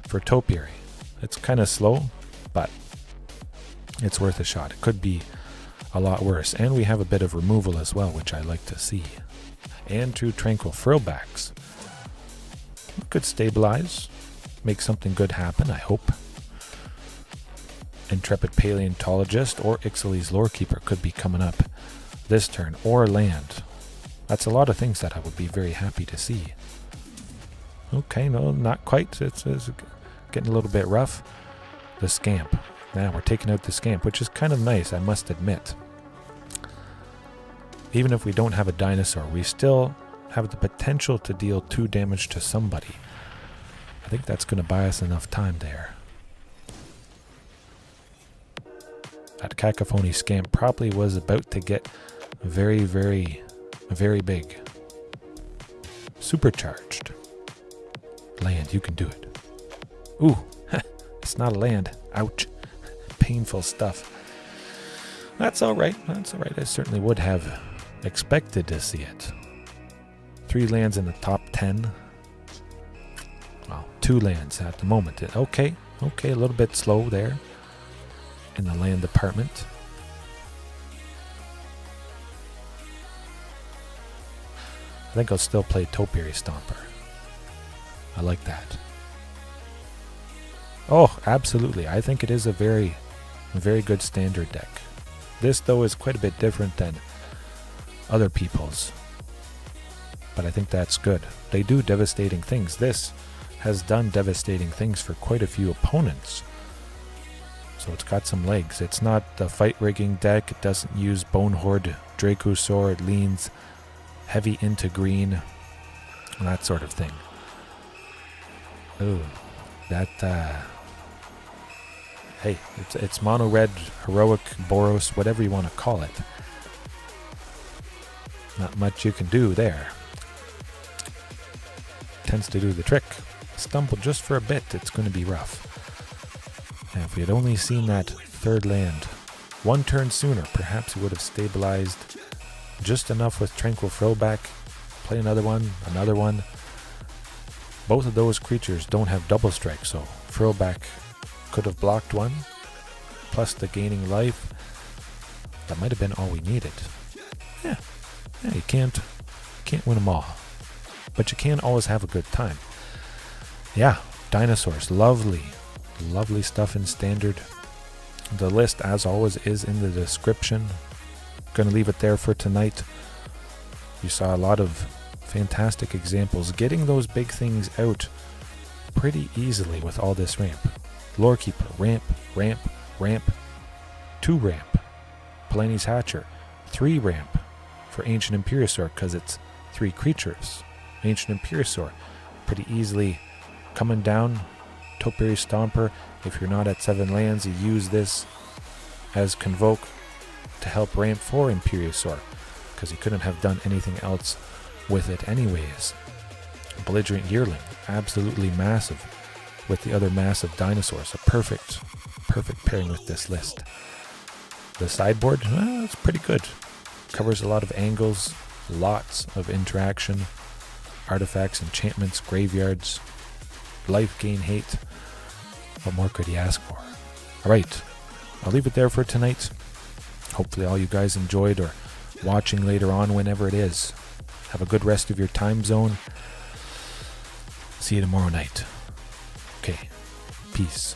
Speaker 1: for Topiary. It's kind of slow, but it's worth a shot. It could be a lot worse. And we have a bit of removal as well, which I like to see. And 2 Tranquil Throwbacks. Could stabilize, make something good happen, I hope. Intrepid Paleontologist or Ixalli's Lorekeeper could be coming up this turn, or land. That's a lot of things that I would be very happy to see. Okay, no, not quite. It's getting a little bit rough. The Scamp. Now we're taking out the Scamp, which is kind of nice, I must admit. Even if we don't have a Dinosaur, we still have the potential to deal 2 damage to somebody. I think that's going to buy us enough time there. That Cacophony Scamp probably was about to get very, very, very big. Supercharged. Land, you can do it. Ooh, it's not a land. Ouch. Painful stuff. That's alright. That's alright. I certainly would have expected to see it. 3 lands in the top 10. Well, 2 lands at the moment. Okay, a little bit slow there in the land department. I think I'll still play Topiary Stomper. I like that. Oh, absolutely. I think it is a very, very good standard deck. This, though, is quite a bit different than other people's. But I think that's good. They do devastating things. This has done devastating things for quite a few opponents. So it's got some legs. It's not the fight rigging deck. It doesn't use Bone Horde Dracosaur. It leans heavy into green. And that sort of thing. Ooh, that, hey, it's mono red, heroic, Boros, whatever you want to call it. Not much you can do there. Tends to do the trick. Stumble just for a bit, it's going to be rough. And if we had only seen that third land one turn sooner, perhaps we would have stabilized just enough with Tranquil Throwback. Play another one. Both of those creatures don't have double strike, so Throwback could have blocked one, plus the gaining life. That might have been all we needed. Yeah, you can't win them all, but you can always have a good time. Yeah, dinosaurs, lovely stuff in standard. The list, as always, is in the description. Gonna leave it there for tonight. You saw a lot of fantastic examples, getting those big things out pretty easily with all this ramp. Lorekeeper, ramp, 2 ramp. Palaeon's Hatcher, 3 ramp for Ancient Imperiosaur because it's 3 creatures. Ancient Imperiosaur, pretty easily coming down. Topiary Stomper, if you're not at 7 lands, you use this as Convoke to help ramp for Imperiosaur because he couldn't have done anything else with it anyways. Belligerent Yearling, absolutely massive with the other massive dinosaurs. A perfect pairing with this list. The sideboard, it's pretty good. Covers a lot of angles, lots of interaction, artifacts, enchantments, graveyards, life gain, hate. What more could you ask for? Alright, I'll leave it there for tonight. Hopefully all you guys enjoyed, or watching later on whenever it is. Have a good rest of your time zone. See you tomorrow night. Okay, peace.